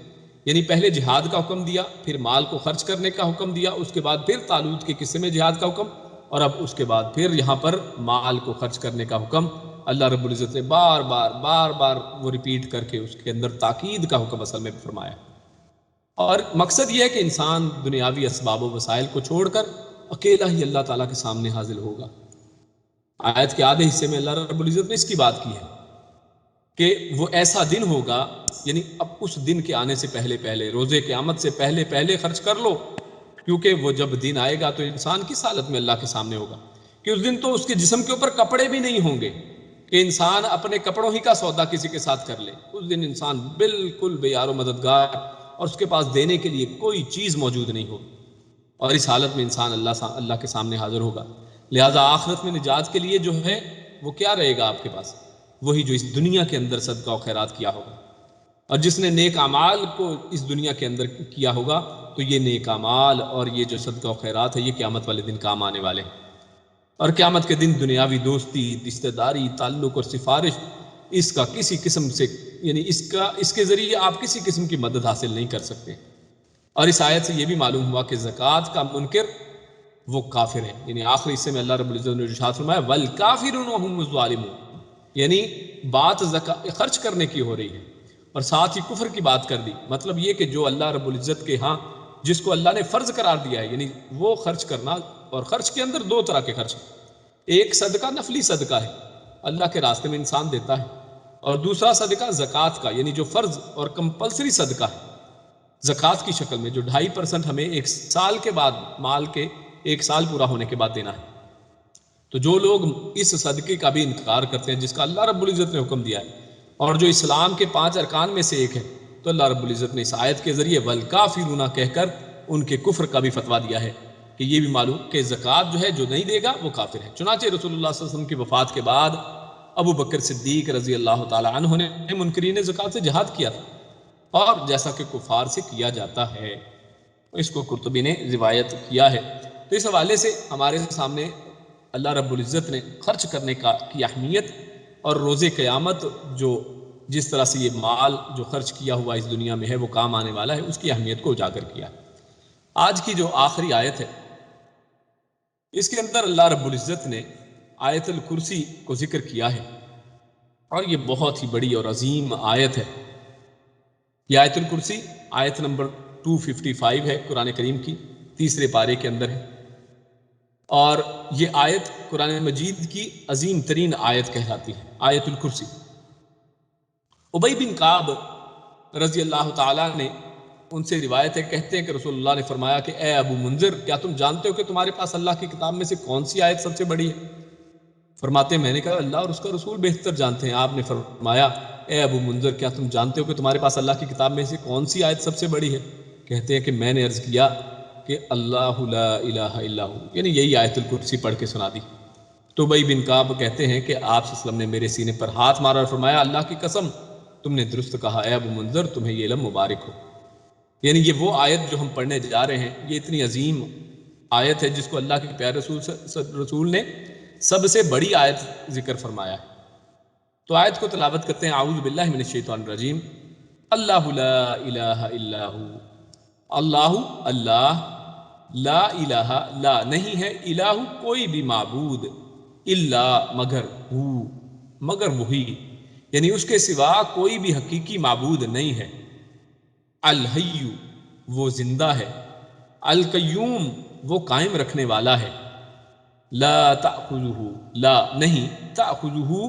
یعنی پہلے جہاد کا حکم دیا، پھر مال کو خرچ کرنے کا حکم دیا، اس کے بعد پھر طالوت کے قصے میں جہاد کا حکم، اور اب اس کے بعد پھر یہاں پر مال کو خرچ کرنے کا حکم اللہ رب العزت نے بار بار وہ ریپیٹ کر کے اس کے اندر تاکید کا حکم اصل میں فرمایا. اور مقصد یہ ہے کہ انسان دنیاوی اسباب و وسائل کو چھوڑ کر اکیلا ہی اللہ تعالیٰ کے سامنے حاضر ہوگا. آیت کے آدھے حصے میں اللہ رب العزت نے اس کی بات کی ہے کہ وہ ایسا دن ہوگا، یعنی اب اس دن کے آنے سے پہلے روزے قیامت سے پہلے خرچ کر لو، کیونکہ وہ جب دن آئے گا تو انسان کس حالت میں اللہ کے سامنے ہوگا کہ اس دن تو اس کے جسم کے اوپر کپڑے بھی نہیں ہوں گے کہ انسان اپنے کپڑوں ہی کا سودا کسی کے ساتھ کر لے. اس دن انسان بالکل بے یار و مددگار اور اس کے پاس دینے کے لیے کوئی چیز موجود نہیں ہوگی، اور اس حالت میں انسان اللہ کے سامنے حاضر ہوگا. لہذا آخرت میں نجات کے لیے جو ہے وہ کیا رہے گا آپ کے پاس؟ وہی جو اس دنیا کے اندر صدقہ و خیرات کیا ہوگا. اور جس نے نیک اعمال کو اس دنیا کے اندر کیا ہوگا تو یہ نیک اعمال اور یہ جو صدقہ و خیرات ہے یہ قیامت والے دن کام آنے والے ہیں. اور قیامت کے دن دنیاوی دوستی، رشتہ داری، تعلق اور سفارش اس کا کسی قسم سے، یعنی اس کے ذریعے آپ کسی قسم کی مدد حاصل نہیں کر سکتے. اور اس آیت سے یہ بھی معلوم ہوا کہ زکوٰۃ کا منکر وہ کافر ہے. یعنی آخری حصے میں اللہ رب العزت نے ارشاد فرمایا والکافرون هم الظالمون، یعنی بات خرچ کرنے کی ہو رہی ہے اور ساتھ ہی کفر کی بات کر دی. مطلب یہ کہ جو اللہ رب العزت کے ہاں جس کو اللہ نے فرض قرار دیا ہے، یعنی وہ خرچ کرنا. اور خرچ کے اندر دو طرح کے خرچ ہیں، ایک صدقہ نفلی صدقہ ہے اللہ کے راستے میں انسان دیتا ہے، اور دوسرا صدقہ زکوٰۃ کا، یعنی جو فرض اور کمپلسری صدقہ ہے زکوٰۃ کی شکل میں، جو 2.5% ہمیں ایک سال کے بعد مال کے 1 سال پورا ہونے کے بعد دینا ہے. تو جو لوگ اس صدقے کا بھی انکار کرتے ہیں جس کا اللہ رب العزت نے حکم دیا ہے اور جو اسلام کے 5 ارکان میں سے ایک ہے، تو اللہ رب العزت نے اس آیت کے ذریعے والکافرون کہہ کر ان کے کفر کا بھی فتویٰ دیا ہے کہ یہ بھی معلوم کہ زکوٰۃ جو ہے جو نہیں دے گا وہ کافر ہے. چنانچہ رسول اللہ صلی اللہ علیہ وسلم کی وفات کے بعد ابو بکر صدیق رضی اللہ تعالی عنہ نے منکرین زکوٰۃ سے جہاد کیا تھا، اور جیسا کہ کفار سے کیا جاتا ہے. اس کو قرطبی نے روایت کیا ہے. تو اس حوالے سے ہمارے سامنے اللہ رب العزت نے خرچ کرنے کی اہمیت اور روز قیامت جو جس طرح سے یہ مال جو خرچ کیا ہوا اس دنیا میں ہے وہ کام آنے والا ہے، اس کی اہمیت کو اجاگر کیا. آج کی جو آخری آیت ہے اس کے اندر اللہ رب العزت نے آیت الکرسی کو ذکر کیا ہے، اور یہ بہت ہی بڑی اور عظیم آیت ہے. یہ آیت الکرسی آیت نمبر 255 ہے قرآن کریم کی، 3 پارے کے اندر ہے، اور یہ آیت قرآن مجید کی عظیم ترین آیت کہلاتی ہے، آیت الکرسی. ابی بن کعب رضی اللہ تعالیٰ نے ان سے روایت ہے، کہتے ہیں کہ رسول اللہ نے فرمایا کہ اے ابو منذر، کیا تم جانتے ہو کہ تمہارے پاس اللہ کی کتاب میں سے کون سی آیت سب سے بڑی ہے؟ فرماتے ہیں میں نے کہا اللہ اور اس کا رسول بہتر جانتے ہیں. آپ نے فرمایا اے ابو منذر، کیا تم جانتے ہو کہ تمہارے پاس اللہ کی کتاب میں سے کون سی آیت سب سے بڑی ہے؟ کہتے ہیں کہ میں نے عرض کیا کہ اللہ لا الہ الا ہو، یعنی یہی آیت الکرسی پڑھ کے سنا دی. تو ابی بن کعب کہتے ہیں کہ آپ صلی اللہ علیہ وسلم نے میرے سینے پر ہاتھ مارا اور فرمایا اللہ کی قسم تم نے درست کہا اے ابو منذر، تمہیں یہ علم مبارک ہو. یعنی یہ وہ آیت جو ہم پڑھنے جا رہے ہیں، یہ اتنی عظیم آیت ہے جس کو اللہ کے پیارے رسول نے سب سے بڑی آیت ذکر فرمایا ہے. تو آیت کو تلاوت کرتے ہیں. اعوذ باللہ من الشیطان الرجیم. اللہ لا الہ الا ہو، اللہ اللہ، لا الہ لا نہیں ہے، الہ کوئی بھی معبود، الا مگر، ہو مگر وہی، یعنی اس کے سوا کوئی بھی حقیقی معبود نہیں ہے. الحی وہ زندہ ہے، القیوم وہ قائم رکھنے والا ہے. لا تأخذہ لا نہیں، تأخذہ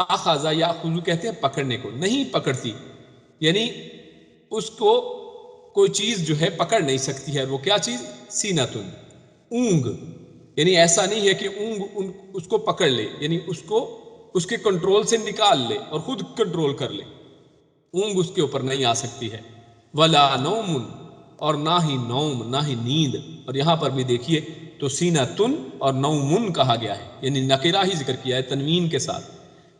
اخذ یاخذ کہتے ہیں پکڑنے کو، نہیں پکڑتی، یعنی اس کو کوئی چیز جو ہے پکڑ نہیں سکتی ہے. وہ کیا چیز؟ سینتن اونگ، یعنی ایسا نہیں ہے کہ اونگ اس کو پکڑ لے، یعنی اس کو اس کے کنٹرول سے نکال لے اور خود کنٹرول کر لے. اونگ اس کے اوپر نہیں آ سکتی ہے. ولا نوم اور نہ ہی نوم، نہ ہی نیند. اور یہاں پر بھی دیکھیے تو سینتن اور نومن کہا گیا ہے، یعنی نکرہ ہی ذکر کیا ہے تنوین کے ساتھ،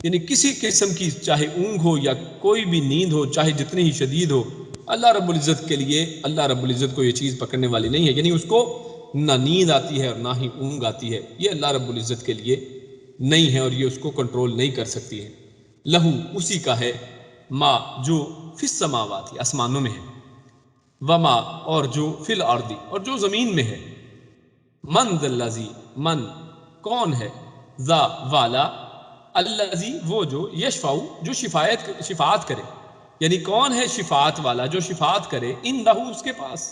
یعنی کسی قسم کی چاہے اونگ ہو یا کوئی بھی نیند ہو، چاہے جتنی ہی شدید ہو، اللہ رب العزت کے لیے اللہ رب العزت کو یہ چیز پکڑنے والی نہیں ہے. یعنی اس کو نہ نیند آتی ہے اور نہ ہی اونگ آتی ہے، یہ اللہ رب العزت کے لیے نہیں ہے اور یہ اس کو کنٹرول نہیں کر سکتی ہے۔ لہو اسی کا ہے، ما جو فی السماوات آسمانوں میں ہے، وما اور جو فی الارض اور جو زمین میں ہے، من ذا الذی من کون ہے، ذا والا، الذی وہ جو، یشفع جو شفاعت کرے، یعنی کون ہے شفاعت والا جو شفاعت کرے، اندہ اس کے پاس،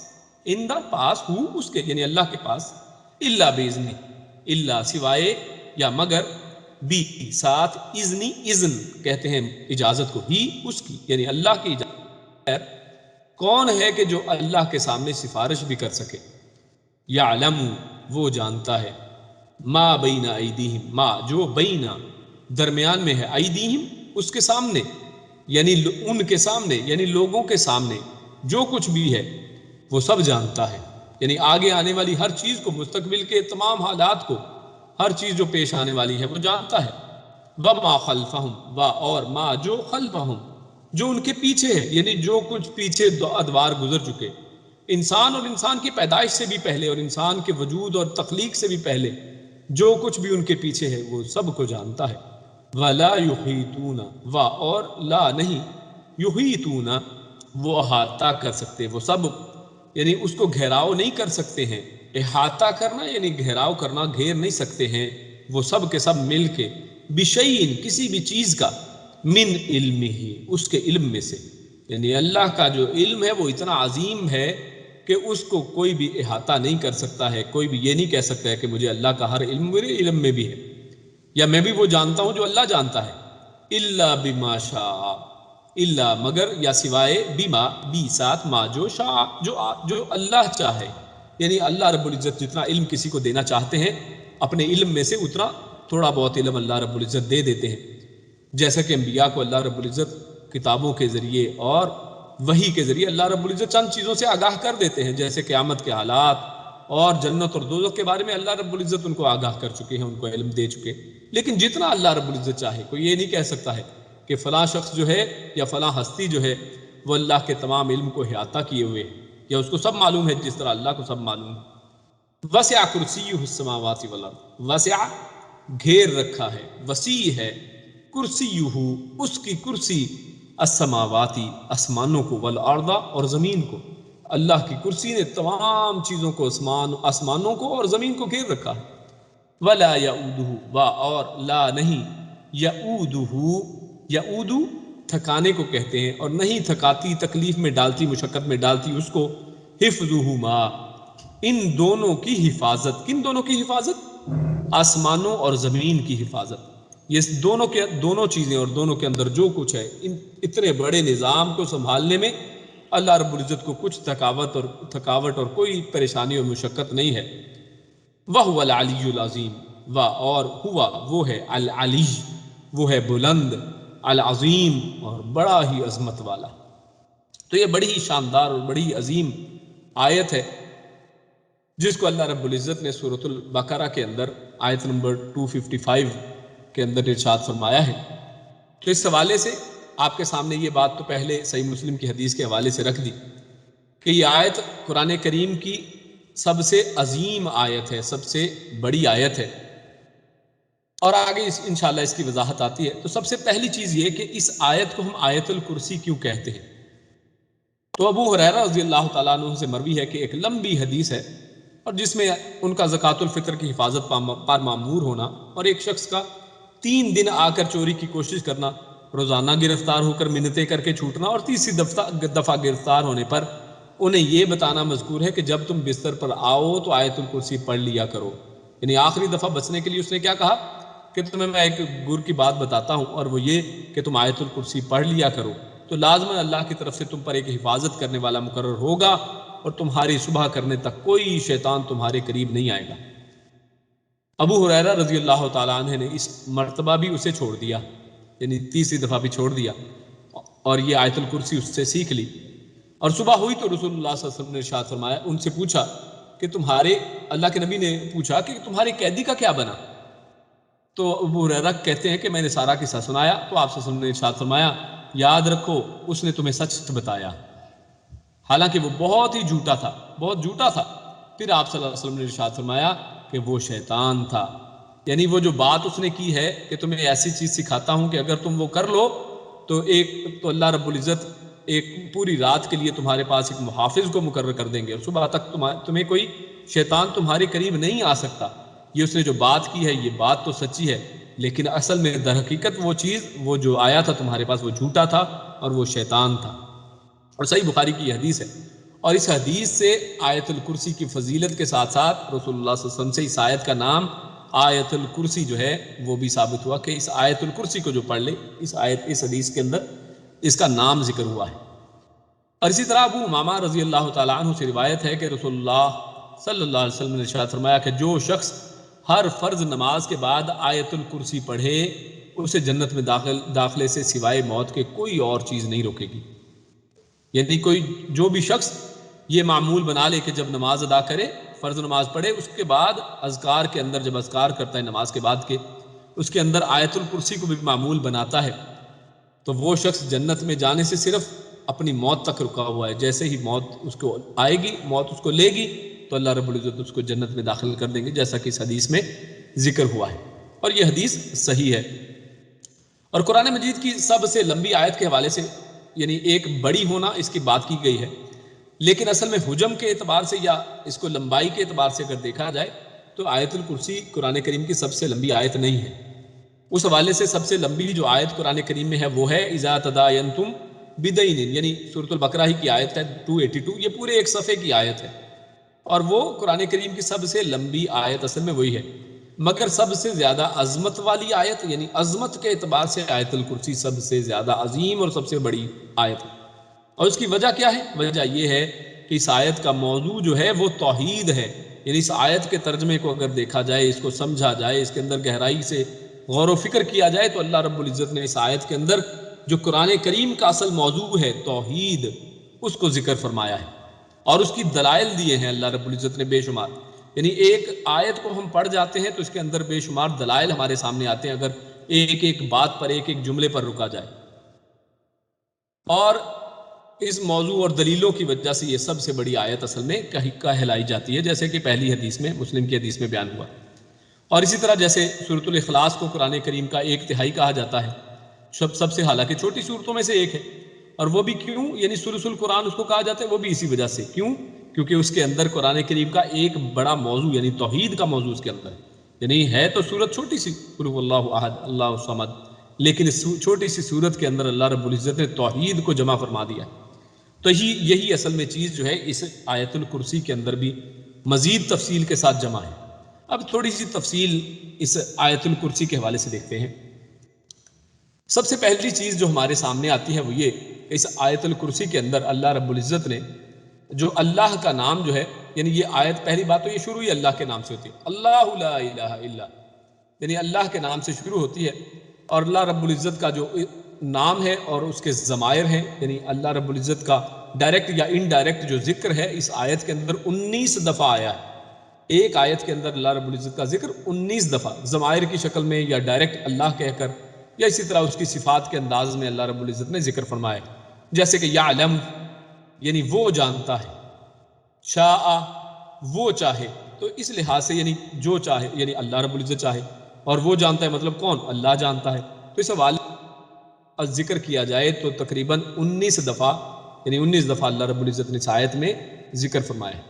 اندہ پاس ہو اس کے یعنی اللہ کے پاس، الا باذنہ الا سوائے یا مگر، بھی ساتھ، اذنی اذن کہتے ہیں اجازت کو، ہی اس کی یعنی اللہ کی اجازت۔ کون ہے کہ جو اللہ کے سامنے سفارش بھی کر سکے، یعلم وہ جانتا ہے، ما بین ایدیہم ما جو بین درمیان میں ہے، ایدیہم اس کے سامنے یعنی ان کے سامنے یعنی لوگوں کے سامنے جو کچھ بھی ہے وہ سب جانتا ہے، یعنی آگے آنے والی ہر چیز کو، مستقبل کے تمام حالات کو، ہر چیز جو پیش آنے والی ہے وہ جانتا ہے۔ وما خلفہم و اور ما جو خلفہم جو ان کے پیچھے ہے، یعنی جو کچھ پیچھے ادوار گزر چکے، انسان اور انسان کی پیدائش سے بھی پہلے اور انسان کے وجود اور تخلیق سے بھی پہلے جو کچھ بھی ان کے پیچھے ہے وہ سب کو جانتا ہے۔ ولا یحیطون و اور لا نہیں، یحیطون وہ احاطہ کر سکتے، وہ سب یعنی اس کو گھیراؤ نہیں کر سکتے ہیں، احاطہ کرنا یعنی گھیراؤ کرنا، گھیر نہیں سکتے ہیں وہ سب کے سب مل کے، بشیء کسی بھی چیز کا، من علمہ اس کے علم میں سے، یعنی اللہ کا جو علم ہے وہ اتنا عظیم ہے کہ اس کو کوئی بھی احاطہ نہیں کر سکتا ہے، کوئی بھی یہ نہیں کہہ سکتا ہے کہ مجھے اللہ کا ہر علم میرے علم میں بھی ہے، یا میں بھی وہ جانتا ہوں جو اللہ جانتا ہے۔ الا بما شاء الا مگر یا سوائے، بما بی ساتھ، ما جو شاء جو اللہ چاہے، یعنی اللہ رب العزت جتنا علم کسی کو دینا چاہتے ہیں اپنے علم میں سے اتنا تھوڑا بہت علم اللہ رب العزت دے دیتے ہیں، جیسا کہ انبیاء کو اللہ رب العزت کتابوں کے ذریعے اور وحی کے ذریعے اللہ رب العزت چند چیزوں سے آگاہ کر دیتے ہیں، جیسے قیامت کے حالات اور جنت اور دوزخ کے بارے میں اللہ رب العزت ان کو آگاہ کر چکے ہیں، ان کو علم دے چکے، لیکن جتنا اللہ رب العزت چاہے، کوئی یہ نہیں کہہ سکتا ہے کہ فلاں شخص جو ہے یا فلاں ہستی جو ہے وہ اللہ کے تمام علم کو احاطہ کیے ہوئے ہے یا اس کو سب معلوم ہے جس طرح اللہ کو سب معلوم ہے۔ وسع کرسیہ السماوات والارض، وسع گھیر رکھا ہے، وسیع ہے، کرسیہ اس کی کرسی، السماواتی آسمانوں کو، والارض اور زمین کو، اللہ کی کرسی نے تمام چیزوں کو، آسمانوں کو اور زمین کو گھیر رکھا ہے۔ ولا یعودہ و اور لا نہیں، یعودہ یعود تھکانے کو کہتے ہیں اور نہیں تھکاتی، تکلیف میں ڈالتی، مشقت میں ڈالتی اس کو، حفظہما ان دونوں کی حفاظت، کن دونوں کی حفاظت؟ آسمانوں اور زمین کی حفاظت، یہ دونوں چیزیں اور دونوں کے اندر جو کچھ ہے، ان اتنے بڑے نظام کو سنبھالنے میں اللہ رب العزت کو کچھ تھکاوٹ اور کوئی پریشانی اور مشقت نہیں ہے۔ وَهُوَ الْعَلِيُّ الْعَظِيمُ و اور ہوا وہ ہے، العلی وہ ہے بلند، العظیم اور بڑا ہی عظمت والا۔ تو یہ بڑی ہی شاندار اور بڑی عظیم آیت ہے جس کو اللہ رب العزت نے سورۃ البقرہ کے اندر آیت نمبر 255 کے اندر ارشاد فرمایا ہے۔ تو اس حوالے سے آپ کے سامنے یہ بات تو پہلے صحیح مسلم کی حدیث کے حوالے سے رکھ دی کہ یہ آیت قرآن کریم کی سب سے عظیم آیت ہے، سب سے بڑی آیت ہے، اور آگے انشاءاللہ اس کی وضاحت آتی ہے۔ تو سب سے پہلی چیز یہ کہ اس آیت کو ہم آیت الکرسی کیوں کہتے ہیں؟ تو ابو ہریرہ رضی اللہ تعالیٰ عنہ سے مروی ہے کہ ایک لمبی حدیث ہے اور جس میں ان کا زکوٰۃ الفطر کی حفاظت پر معمور ہونا اور ایک شخص کا 3 دن آ کر چوری کی کوشش کرنا، روزانہ گرفتار ہو کر منتیں کر کے چھوٹنا، اور تیسری دفعہ گرفتار ہونے پر انہیں یہ بتانا مذکور ہے کہ جب تم بستر پر آؤ تو آیت الکرسی پڑھ لیا کرو، یعنی آخری دفعہ بچنے کے لیے اس نے کیا کہا کہ تمہیں میں ایک گر کی بات بتاتا ہوں اور وہ یہ کہ تم آیت الکرسی پڑھ لیا کرو، تو لازماً اللہ کی طرف سے تم پر ایک حفاظت کرنے والا مقرر ہوگا اور تمہاری صبح کرنے تک کوئی شیطان تمہارے قریب نہیں آئے گا۔ ابو ہریرہ رضی اللہ تعالیٰ عنہ نے اس مرتبہ بھی اسے چھوڑ دیا، یعنی تیسری دفعہ بھی چھوڑ دیا اور یہ آیت الکرسی اس سے سیکھ لی، اور صبح ہوئی تو رسول اللہ صلی اللہ علیہ وسلم نے ارشاد فرمایا، ان سے پوچھا کہ تمہارے، اللہ کے نبی نے پوچھا کہ تمہارے قیدی کا کیا بنا؟ تو ابو ہریرہ کہتے ہیں کہ میں نے سارا قصہ سنایا تو آپ صلی اللہ علیہ وسلم نے ارشاد فرمایا، یاد رکھو اس نے تمہیں سچ بتایا، حالانکہ وہ بہت ہی جھوٹا تھا، بہت جھوٹا تھا، پھر آپ صلی اللہ علیہ وسلم نے ارشاد فرمایا کہ وہ شیطان تھا. یعنی وہ جو بات اس نے کی ہے کہ تمہیں ایسی چیز سکھاتا ہوں کہ اگر تم وہ کر لو تو اللہ رب العزت ایک پوری رات کے لیے تمہارے پاس ایک محافظ کو مقرر کر دیں گے اور صبح تک تمہیں کوئی شیطان تمہارے قریب نہیں آ سکتا. یہ اس نے جو بات کی ہے یہ بات تو سچی ہے، لیکن اصل میں در حقیقت وہ چیز، وہ جو آیا تھا تمہارے پاس، وہ جھوٹا تھا اور وہ شیطان تھا. اور صحیح بخاری کی یہ حدیث ہے. اور اس حدیث سے آیت الکرسی کی فضیلت کے ساتھ ساتھ رسول اللہ صلی اللہ علیہ وسلم سے اس آیت کا نام آیت الکرسی جو ہے وہ بھی ثابت ہوا کہ اس آیت الکرسی کو جو پڑھ لے، اس حدیث کے اندر اس کا نام ذکر ہوا ہے. اور اسی طرح ابو امامہ رضی اللہ تعالیٰ عنہ سے روایت ہے کہ رسول اللہ صلی اللہ علیہ وسلم نے ارشاد فرمایا کہ جو شخص ہر فرض نماز کے بعد آیت الکرسی پڑھے اسے جنت میں داخلے سے سوائے موت کے کوئی اور چیز نہیں روکے گی. یعنی جو بھی شخص یہ معمول بنا لے کہ جب نماز ادا کرے، فرض نماز پڑھے، اس کے بعد اذکار کے اندر جب اذکار کرتا ہے نماز کے بعد کے، اس کے اندر آیت الکرسی کو بھی معمول بناتا ہے، تو وہ شخص جنت میں جانے سے صرف اپنی موت تک رکا ہوا ہے. جیسے ہی موت اس کو آئے گی، موت اس کو لے گی، تو اللہ رب العزت اس کو جنت میں داخل کر دیں گے، جیسا کہ اس حدیث میں ذکر ہوا ہے. اور یہ حدیث صحیح ہے. اور قرآن مجید کی سب سے لمبی آیت کے حوالے سے یعنی ایک بڑی ہونا اس کی بات کی گئی ہے، لیکن اصل میں حجم کے اعتبار سے یا اس کو لمبائی کے اعتبار سے اگر دیکھا جائے تو آیت الکرسی قرآن کریم کی سب سے لمبی آیت نہیں ہے. اس حوالے سے سب سے لمبی جو آیت قرآن کریم میں ہے وہ ہے اذا تداینتم بدین، یعنی سورۃ البقرہ ہی کی آیت ہے 282. یہ پورے ایک صفحے کی آیت ہے اور وہ قرآن کریم کی سب سے لمبی آیت اصل میں وہی ہے. مگر سب سے زیادہ عظمت والی آیت، یعنی عظمت کے اعتبار سے آیت الکرسی سب سے زیادہ عظیم اور سب سے بڑی آیت ہے. اور اس کی وجہ کیا ہے؟ وجہ یہ ہے کہ اس آیت کا موضوع جو ہے وہ توحید ہے. یعنی اس آیت کے ترجمے کو اگر دیکھا جائے، اس کو سمجھا جائے، اس کے اندر گہرائی سے غور و فکر کیا جائے تو اللہ رب العزت نے اس آیت کے اندر جو قرآن کریم کا اصل موضوع ہے توحید، اس کو ذکر فرمایا ہے اور اس کی دلائل دیے ہیں اللہ رب العزت نے بے شمار. یعنی ایک آیت کو ہم پڑھ جاتے ہیں تو اس کے اندر بے شمار دلائل ہمارے سامنے آتے ہیں اگر ایک ایک بات پر، ایک ایک جملے پر رکا جائے. اور اس موضوع اور دلیلوں کی وجہ سے یہ سب سے بڑی آیت اصل میں کہلائی جاتی ہے، جیسے کہ پہلی حدیث میں، مسلم کی حدیث میں بیان ہوا. اور اسی طرح جیسے سورۃ الاخلاص کو قرآن کریم کا 1/3 کہا جاتا ہے، سب سے حالانکہ چھوٹی صورتوں میں سے ایک ہے. اور وہ بھی کیوں؟ یعنی ثلث القرآن اس کو کہا جاتا ہے، وہ بھی اسی وجہ سے. کیوں؟ کیونکہ اس کے اندر قرآن کریم کا ایک بڑا موضوع یعنی توحید کا موضوع اس کے اندر ہے. یعنی ہے تو سورت چھوٹی سی، قل هو اللہ احد اللہ الصمد، لیکن اس چھوٹی سی سورت کے اندر اللہ رب العزت نے توحید کو جمع فرما دیا. تو یہی اصل میں چیز جو ہے اس آیت الکرسی کے اندر بھی مزید تفصیل کے ساتھ جمع ہے. اب تھوڑی سی تفصیل اس آیت الکرسی کے حوالے سے دیکھتے ہیں. سب سے پہلی چیز جو ہمارے سامنے آتی ہے وہ یہ کہ اس آیت الکرسی کے اندر اللہ رب العزت نے جو اللہ کا نام جو ہے، یعنی یہ آیت پہلی بات تو یہ شروع ہی اللہ کے نام سے ہوتی ہے، اللہ لا الہ الا، یعنی اللہ کے نام سے شروع ہوتی ہے. اور اللہ رب العزت کا جو نام ہے اور اس کے ضمائر ہیں، یعنی اللہ رب العزت کا ڈائریکٹ یا انڈائریکٹ جو ذکر ہے اس آیت کے اندر 19 دفعہ آیا ہے. ایک آیت کے اندر اللہ رب العزت کا ذکر 19 دفعہ ضمائر کی شکل میں یا ڈائریکٹ اللہ کہہ کر، یا اسی طرح اس کی صفات کے انداز میں اللہ رب العزت نے ذکر فرمایا. جیسے کہ یعلم یعنی وہ جانتا ہے، شاء وہ چاہے، تو اس لحاظ سے یعنی جو چاہے یعنی اللہ رب العزت چاہے، اور وہ جانتا ہے مطلب کون؟ اللہ جانتا ہے. تو اس حوالے ذکر کیا جائے تو تقریباً 19 دفعہ یعنی 19 دفعہ اللہ رب العزت نے اس آیت میں ذکر فرمایا ہے.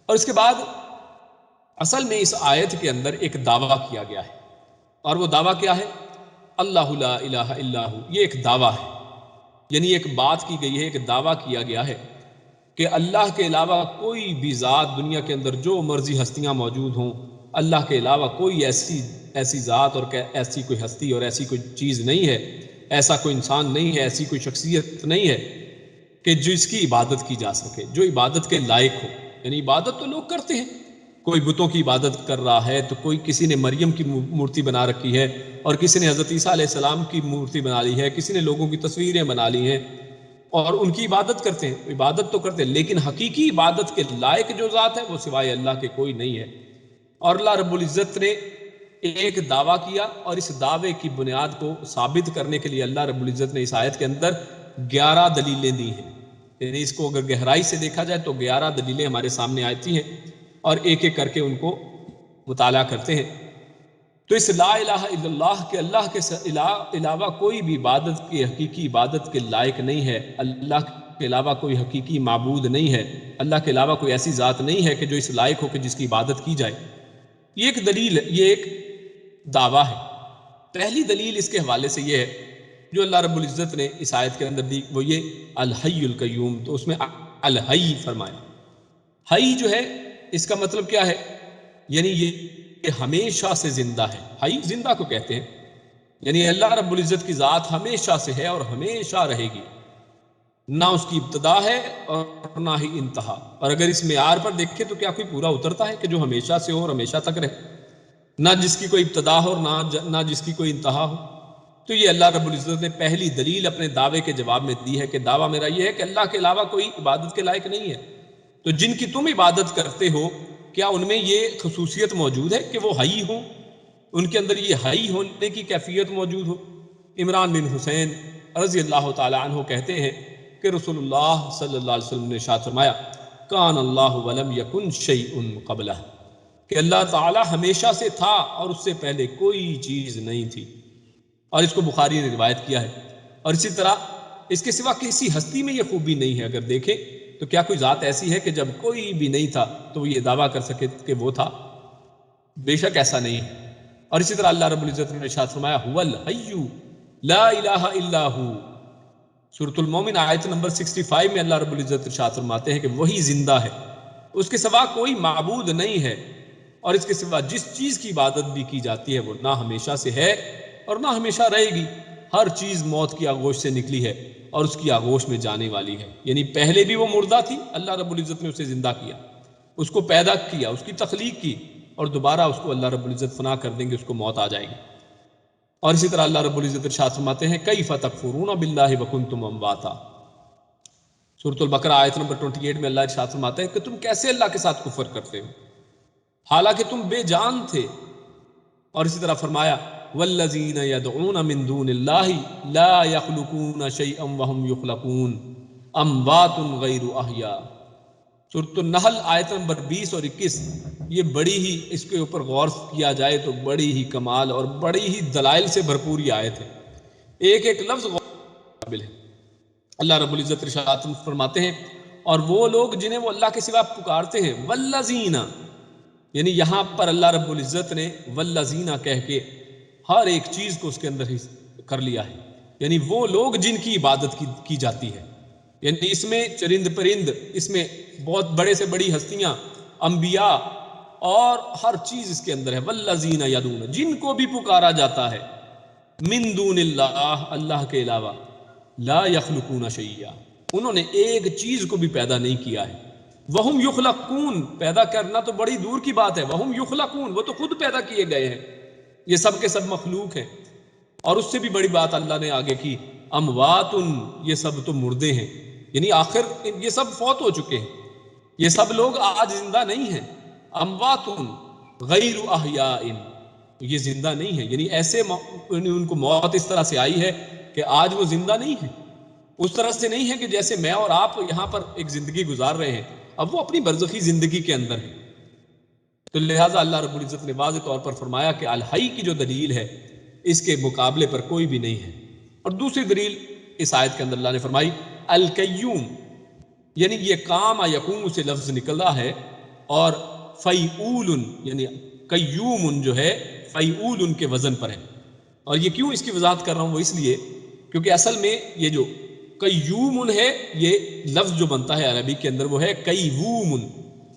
اور اس کے بعد اصل میں اس آیت کے اندر ایک دعویٰ کیا گیا ہے، اور وہ دعویٰ کیا ہے؟ اللہ لا الہ الا ہو. یہ ایک دعویٰ ہے، یعنی ایک بات کی گئی ہے، ایک دعویٰ کیا گیا ہے کہ اللہ کے علاوہ کوئی بھی ذات دنیا کے اندر جو مرضی ہستیاں موجود ہوں، اللہ کے علاوہ کوئی ایسی ذات اور ایسی کوئی ہستی اور ایسی کوئی چیز نہیں ہے، ایسا کوئی انسان نہیں ہے، ایسی کوئی شخصیت نہیں ہے کہ جس کی عبادت کی جا سکے، جو عبادت کے لائق ہو. یعنی عبادت تو لوگ کرتے ہیں، کوئی بتوں کی عبادت کر رہا ہے، تو کوئی کسی نے مریم کی مورتی بنا رکھی ہے، اور کسی نے حضرت عیسیٰ علیہ السلام کی مورتی بنا لی ہے، کسی نے لوگوں کی تصویریں بنا لی ہیں اور ان کی عبادت کرتے ہیں. عبادت تو کرتے ہیں، لیکن حقیقی عبادت کے لائق جو ذات ہے وہ سوائے اللہ کے کوئی نہیں ہے. اور اللہ رب العزت نے ایک دعویٰ کیا، اور اس دعوے کی بنیاد کو ثابت کرنے کے لیے اللہ رب العزت نے اس آیت کے اندر 11 دلیلیں دی ہیں. یعنی اس کو اگر گہرائی سے دیکھا جائے تو 11 دلیلیں ہمارے سامنے آتی ہیں، اور ایک ایک کر کے ان کو مطالعہ کرتے ہیں۔ تو اس لا الہ الا اللہ کے اللہ کے علاوہ کوئی بھی عبادت کی حقیقی عبادت کے لائق نہیں ہے، اللہ کے علاوہ کوئی حقیقی معبود نہیں ہے، اللہ کے علاوہ کوئی ایسی ذات نہیں ہے کہ جو اس لائق ہو کہ جس کی عبادت کی جائے۔ یہ ایک دلیل، یہ ایک دعویٰ ہے۔ پہلی دلیل اس کے حوالے سے یہ ہے جو اللہ رب العزت نے اس آیت کے اندر دی، وہ یہ الحی القیوم، تو اس میں الحی فرمایا۔ حی جو ہے اس کا مطلب کیا ہے؟ یعنی یہ ہمیشہ سے زندہ ہے۔ حی زندہ کو کہتے ہیں، یعنی اللہ رب العزت کی ذات ہمیشہ سے ہے اور ہمیشہ رہے گی، نہ اس کی ابتدا ہے اور نہ ہی انتہا۔ اور اگر اس معیار پر دیکھیں تو کیا کوئی پورا اترتا ہے کہ جو ہمیشہ سے ہو اور ہمیشہ تک رہے، نہ جس کی کوئی ابتدا ہو اور نہ جس کی کوئی انتہا ہو؟ تو یہ اللہ رب العزت نے پہلی دلیل اپنے دعوے کے جواب میں دی ہے کہ دعویٰ میرا یہ ہے کہ اللہ کے علاوہ کوئی عبادت کے لائق نہیں ہے۔ تو جن کی تم عبادت کرتے ہو کیا ان میں یہ خصوصیت موجود ہے کہ وہ حی ہوں، ان کے اندر یہ حی ہونے کی کیفیت موجود ہو؟ عمران بن حسین رضی اللہ تعالی عنہ کہتے ہیں کہ رسول اللہ صلی اللہ علیہ وسلم نے ارشاد فرمایا کان اللہ ولم یکن شیء قبلہ، کہ اللہ تعالی ہمیشہ سے تھا اور اس سے پہلے کوئی چیز نہیں تھی، اور اس کو بخاری نے روایت کیا ہے۔ اور اسی طرح اس کے سوا کسی ہستی میں یہ خوبی نہیں ہے۔ اگر دیکھیں تو کیا کوئی ذات ایسی ہے کہ جب کوئی بھی نہیں تھا تو وہ یہ دعویٰ کر سکے کہ وہ تھا؟ بے شک ایسا نہیں ہے۔ اور اسی طرح اللہ رب العزت نے ارشاد فرمایا هو الحی لا الہ الا هو، سورۃ المومن آیت نمبر 65 میں اللہ رب العزت ارشاد فرماتے ہیں کہ وہی زندہ ہے، اس کے سوا کوئی معبود نہیں ہے، اور اس کے سوا جس چیز کی عبادت بھی کی جاتی ہے وہ نہ ہمیشہ سے ہے اور نہ ہمیشہ رہے گی۔ ہر چیز موت کی آغوش سے نکلی ہے اور اس کی آغوش میں جانے والی ہے۔ یعنی پہلے بھی وہ مردہ تھی، اللہ رب العزت نے اسے زندہ کیا، اس کو پیدا کیا، اس کی تخلیق کی، اور دوبارہ اس کو اللہ رب العزت فنا کر دیں گے، اس کو موت آ جائے گی۔ اور اسی طرح اللہ رب العزت ارشاد فرماتے ہیں کیف تکفرون باللہ وکنتم امواتا، سورۃ البقرہ آیت نمبر 28 میں اللہ ارشاد فرماتے ہیں کہ تم کیسے اللہ کے ساتھ کفر کرتے ہو حالانکہ تم بے جان تھے۔ اور اسی طرح فرمایا والذین یدعون من دون اللہ لا یخلقون شیئا وهم یخلقون اموات غیر احیاء، سورۃ النحل آیت نمبر 20 اور 21۔ یہ بڑی ہی، اس کے اوپر غور کیا جائے تو بڑی ہی کمال اور بڑی ہی دلائل سے بھرپور یہ آیت ہے، ایک ایک لفظ غور قابل ہے۔ اللہ رب العزت ارشاد فرماتے ہیں اور وہ لوگ جنہیں وہ اللہ کے سوا پکارتے ہیں، والذین، یعنی یہاں پر اللہ رب العزت نے والذین کہہ کے ہر ایک چیز کو اس کے اندر ہی کر لیا ہے، یعنی وہ لوگ جن کی عبادت کی جاتی ہے، یعنی اس میں چرند پرند، اس میں بہت بڑے سے بڑی ہستیاں، انبیاء، اور ہر چیز اس کے اندر ہے۔ والذین یدعون، جن کو بھی پکارا جاتا ہے، من دون اللہ، اللہ کے علاوہ، لا یخلقون شیئا، انہوں نے ایک چیز کو بھی پیدا نہیں کیا ہے۔ وہم یخلقون، پیدا کرنا تو بڑی دور کی بات ہے، وہم یخلقون، وہ تو خود پیدا کیے گئے ہیں، یہ سب کے سب مخلوق ہیں۔ اور اس سے بھی بڑی بات اللہ نے آگے کی اموات، یہ سب تو مردے ہیں، یعنی آخر یہ سب فوت ہو چکے ہیں، یہ سب لوگ آج زندہ نہیں ہیں۔ اموات غیر احیاء، یہ زندہ نہیں ہے، یعنی ایسے ان کو موت اس طرح سے آئی ہے کہ آج وہ زندہ نہیں ہے، اس طرح سے نہیں ہے کہ جیسے میں اور آپ یہاں پر ایک زندگی گزار رہے ہیں، اب وہ اپنی برزخی زندگی کے اندر ہے۔ تو لہٰذا اللہ رب العزت نے واضح طور پر فرمایا کہ الحی کی جو دلیل ہے اس کے مقابلے پر کوئی بھی نہیں ہے۔ اور دوسری دلیل اس آیت کے اندر اللہ نے فرمائی القیوم، یعنی یہ قام یقوم سے لفظ نکلا ہے، اور فیعول، یعنی قیوم جو ہے فیعول کے وزن پر ہے۔ اور یہ کیوں اس کی وضاحت کر رہا ہوں، وہ اس لیے کیونکہ اصل میں یہ جو قیوم ہے، یہ لفظ جو بنتا ہے عربی کے اندر وہ ہے قیوم،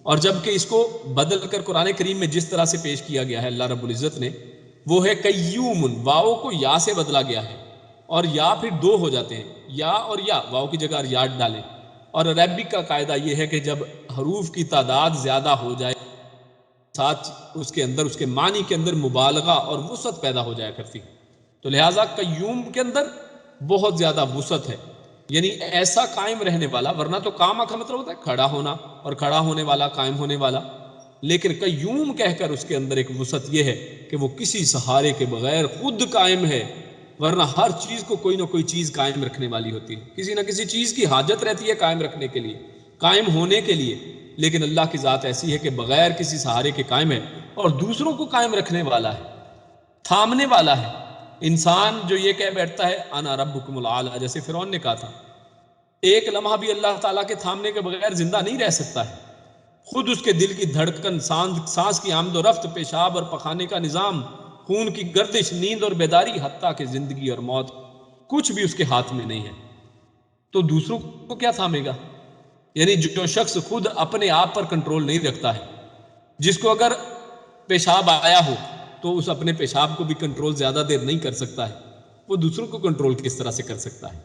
اور جبکہ اس کو بدل کر قرآن کریم میں جس طرح سے پیش کیا گیا ہے اللہ رب العزت نے، وہ ہے قیوم، واؤ کو یا سے بدلا گیا ہے، اور یا پھر دو ہو جاتے ہیں، یا اور یا، واؤ کی جگہ یاڈ ڈالیں۔ اور عربک کا قاعدہ یہ ہے کہ جب حروف کی تعداد زیادہ ہو جائے، ساتھ اس کے اندر، اس کے معنی کے اندر مبالغہ اور وسعت پیدا ہو جایا کرتی، تو لہٰذا قیوم کے اندر بہت زیادہ وسعت ہے، یعنی ایسا قائم رہنے والا، ورنہ تو قامہ کا مطلب ہوتا ہے کھڑا ہونا، اور کھڑا ہونے والا، قائم ہونے والا، لیکن قیوم کہہ کر اس کے اندر ایک وسعت یہ ہے کہ وہ کسی سہارے کے بغیر خود قائم ہے، ورنہ ہر چیز کو کوئی نہ کوئی چیز قائم رکھنے والی ہوتی ہے، کسی نہ کسی چیز کی حاجت رہتی ہے قائم رکھنے کے لیے، قائم ہونے کے لیے۔ لیکن اللہ کی ذات ایسی ہے کہ بغیر کسی سہارے کے قائم ہے اور دوسروں کو قائم رکھنے والا ہے، تھامنے والا ہے۔ انسان جو یہ کہہ بیٹھتا ہے انا ربکم الاعلی، جیسے فرعون نے کہا تھا، ایک لمحہ بھی اللہ تعالیٰ کے تھامنے کے بغیر زندہ نہیں رہ سکتا ہے۔ خود اس کے دل کی دھڑکن، سانس کی آمد و رفت، پیشاب اور پخانے کا نظام، خون کی گردش، نیند اور بیداری، حتیٰ کہ زندگی اور موت، کچھ بھی اس کے ہاتھ میں نہیں ہے، تو دوسروں کو کیا تھامے گا؟ یعنی جو شخص خود اپنے آپ پر کنٹرول نہیں رکھتا ہے، جس کو اگر پیشاب آیا ہو تو اس اپنے پیشاب کو بھی کنٹرول زیادہ دیر نہیں کر سکتا ہے، وہ دوسروں کو کنٹرول کس طرح سے کر سکتا ہے؟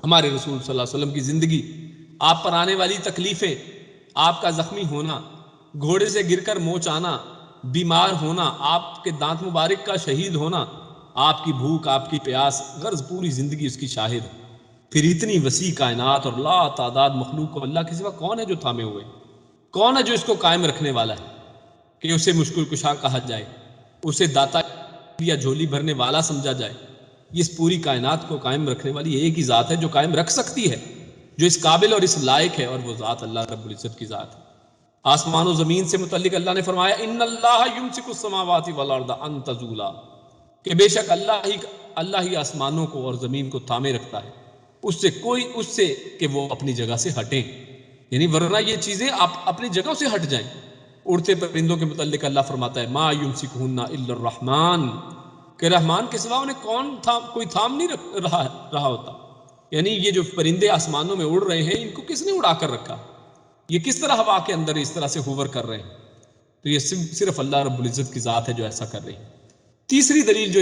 ہمارے رسول صلی اللہ علیہ وسلم کی زندگی، آپ پر آنے والی تکلیفیں، آپ کا زخمی ہونا، گھوڑے سے گر کر موچ آنا، بیمار ہونا، آپ کے دانت مبارک کا شہید ہونا، آپ کی بھوک، آپ کی پیاس، غرض پوری زندگی اس کی شاہد۔ پھر اتنی وسیع کائنات اور لا تعداد مخلوق کو اللہ کے سوا کون ہے جو تھامے ہوئے؟ کون ہے جو اس کو قائم رکھنے والا ہے کہ اسے مشکل کشا کہا جائے، اسے داتا یا جھولی بھرنے والا سمجھا جائے؟ اس پوری کائنات کو قائم رکھنے والی ایک ہی ذات ہے جو قائم رکھ سکتی ہے، جو اس قابل اور اس لائق ہے، اور وہ ذات اللہ رب العزت کی ذات ہے۔ آسمان و زمین سے متعلق اللہ نے فرمایا ان اللہ یمسک السماوات والارض ان تزولا، کہ بے شک اللہ ہی آسمانوں کو اور زمین کو تھامے رکھتا ہے، اس سے کہ وہ اپنی جگہ سے ہٹیں، یعنی ورنہ یہ چیزیں اپنی جگہوں سے ہٹ جائیں۔ اڑتے پرندوں کے متعلق اللہ فرماتا ہے ما یمسکہن الا الرحمن، کہ رحمان کے سوا انہیں کوئی تھام نہیں رہا ہوتا۔ یعنی یہ جو پرندے آسمانوں میں اڑ رہے ہیں، ان کو کس نے اڑا کر رکھا؟ یہ کس طرح ہوا کے اندر اس طرح سے ہوور کر رہے ہیں؟ تو یہ صرف اللہ رب العزت کی ذات ہے جو ایسا کر رہی ہے۔ تیسری دلیل جو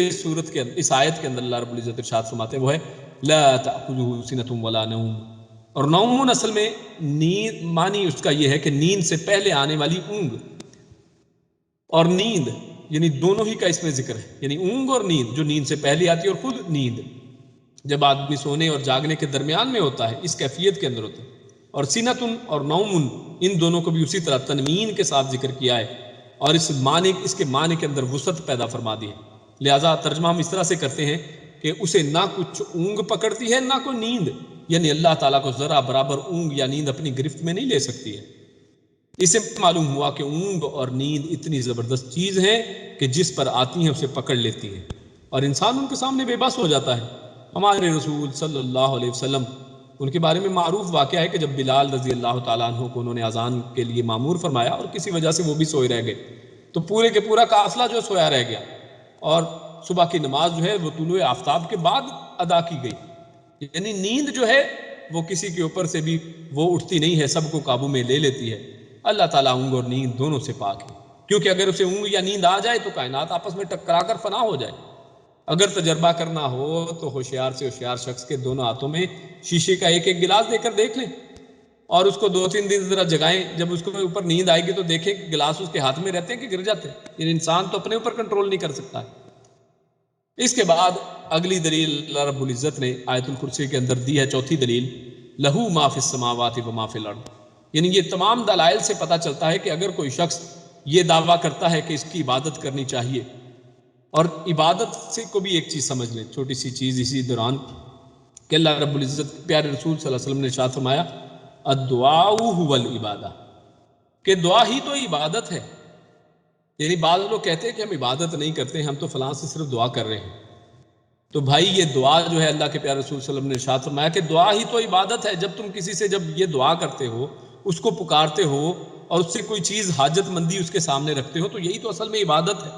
اس آیت کے اندر اللہ رب العزت ارشاد فرماتے ہیں وہ ہے لا تأخذہ سنۃ ولا نوم، اور نوم اصل میں نیند، معنی اس کا یہ ہے کہ نیند سے پہلے آنے والی اونگ، اور نیند یعنی دونوں ہی کا اس میں ذکر ہے، یعنی اونگ اور نیند، جو نیند سے پہلے آتی ہے اور خود نیند جب آدمی سونے اور جاگنے کے درمیان میں ہوتا ہے، اس کیفیت کے اندر ہوتا ہے۔ اور سینتن اور نومن، ان دونوں کو بھی اسی طرح تنوین کے ساتھ ذکر کیا ہے، اور اس کے معنی کے اندر وسعت پیدا فرما دی ہے۔ لہٰذا ترجمہ ہم اس طرح سے کرتے ہیں کہ اسے نہ کچھ اونگ پکڑتی ہے نہ کوئی نیند، یعنی اللہ تعالیٰ کو ذرا برابر اونگ یا نیند اپنی گرفت میں نہیں لے سکتی ہے۔ اس سے معلوم ہوا کہ اونگ اور نیند اتنی زبردست چیز ہے کہ جس پر آتی ہیں اسے پکڑ لیتی ہیں، اور انسان ان کے سامنے بے بس ہو جاتا ہے۔ ہمارے رسول صلی اللہ علیہ وسلم، ان کے بارے میں معروف واقعہ ہے کہ جب بلال رضی اللہ تعالیٰ عنہ کو انہوں نے اذان کے لیے مامور فرمایا اور کسی وجہ سے وہ بھی سوئے رہ گئے، تو پورے کے پورا قافلہ جو سویا رہ گیا، اور صبح کی نماز جو ہے وہ طلوع آفتاب کے بعد ادا کی گئی۔ یعنی نیند جو ہے وہ کسی کے اوپر سے بھی وہ اٹھتی نہیں ہے، سب کو قابو میں لے لیتی ہے۔ اللہ تعالیٰ اونگ اور نیند دونوں سے پاک ہے، کیونکہ اگر اسے اونگ یا نیند آ جائے تو کائنات آپس میں ٹکرا کر فنا ہو جائے۔ اگر تجربہ کرنا ہو تو ہوشیار سے ہوشیار شخص کے دونوں ہاتھوں میں شیشے کا ایک ایک گلاس دے کر دیکھ لیں، اور اس کو 2-3 دن ذرا جگائیں، جب اس کو اوپر نیند آئے گی تو دیکھیں کہ گلاس اس کے ہاتھ میں رہتے ہیں کہ گر جاتے ہیں۔ یعنی انسان تو اپنے اوپر کنٹرول نہیں کر سکتا ہے۔ اس کے بعد اگلی دلیل اللہ رب العزت نے آیت الکرسی کے اندر دی ہے، چوتھی دلیل لہو ما فی السماوات و ما فی الارض، یعنی یہ تمام دلائل سے پتہ چلتا ہے کہ اگر کوئی شخص یہ دعویٰ کرتا ہے کہ اس کی عبادت کرنی چاہیے، اور عبادت سے کو بھی ایک چیز سمجھ لیں، چھوٹی سی چیز اسی دوران، کہ اللہ رب العزت پیارے رسول صلی اللہ علیہ وسلم نے ارشاد فرمایا الدعاء هو العبادہ، کہ دعا ہی تو عبادت ہے۔ یعنی بعض لوگ کہتے ہیں کہ ہم عبادت نہیں کرتے، ہم تو فلاں سے صرف دعا کر رہے ہیں۔ تو بھائی یہ دعا جو ہے، اللہ کے پیارے رسول صلی اللہ علیہ وسلم نے ارشاد فرمایا کہ دعا ہی تو عبادت ہے۔ جب تم کسی سے جب یہ دعا کرتے ہو، اس کو پکارتے ہو اور اس سے کوئی چیز حاجت مندی اس کے سامنے رکھتے ہو، تو یہی تو اصل میں عبادت ہے۔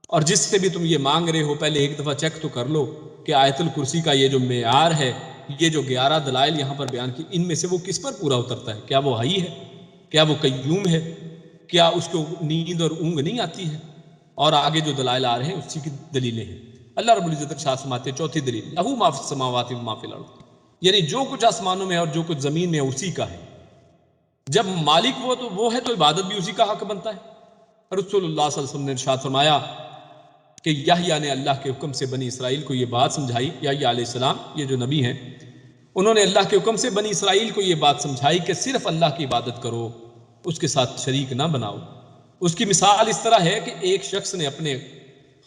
اور جس سے بھی تم یہ مانگ رہے ہو، پہلے ایک دفعہ چیک تو کر لو کہ آیت الکرسی کا یہ جو معیار ہے، یہ جو 11 دلائل یہاں پر بیان کی، ان میں سے وہ کس پر پورا اترتا ہے؟ کیا وہ حی ہے؟ کیا وہ قیوم ہے؟ کیا اس کو نیند اور اونگ نہیں آتی ہے؟ اور آگے جو دلائل آ رہے ہیں اسی کی دلیلیں ہیں۔ اللہ رب العزت ارشاد فرماتے ہیں چوتھی دلیل لہو ما فی السماوات و ما فی الارض، یعنی جو کچھ آسمانوں میں ہے اور جو کچھ زمین میں ہے اسی کا ہے۔ جب مالک وہ ہے تو عبادت بھی اسی کا حق بنتا ہے۔ رسول اللہ صلی اللہ علیہ وسلم نے ارشاد فرمایا کہ یحییٰ نے اللہ کے حکم سے بنی اسرائیل کو یہ بات سمجھائی، یحییٰ علیہ السلام یہ جو نبی ہیں، انہوں نے اللہ کے حکم سے بنی اسرائیل کو یہ بات سمجھائی کہ صرف اللہ کی عبادت کرو، اس کے ساتھ شریک نہ بناؤ۔ اس کی مثال اس طرح ہے کہ ایک شخص نے اپنے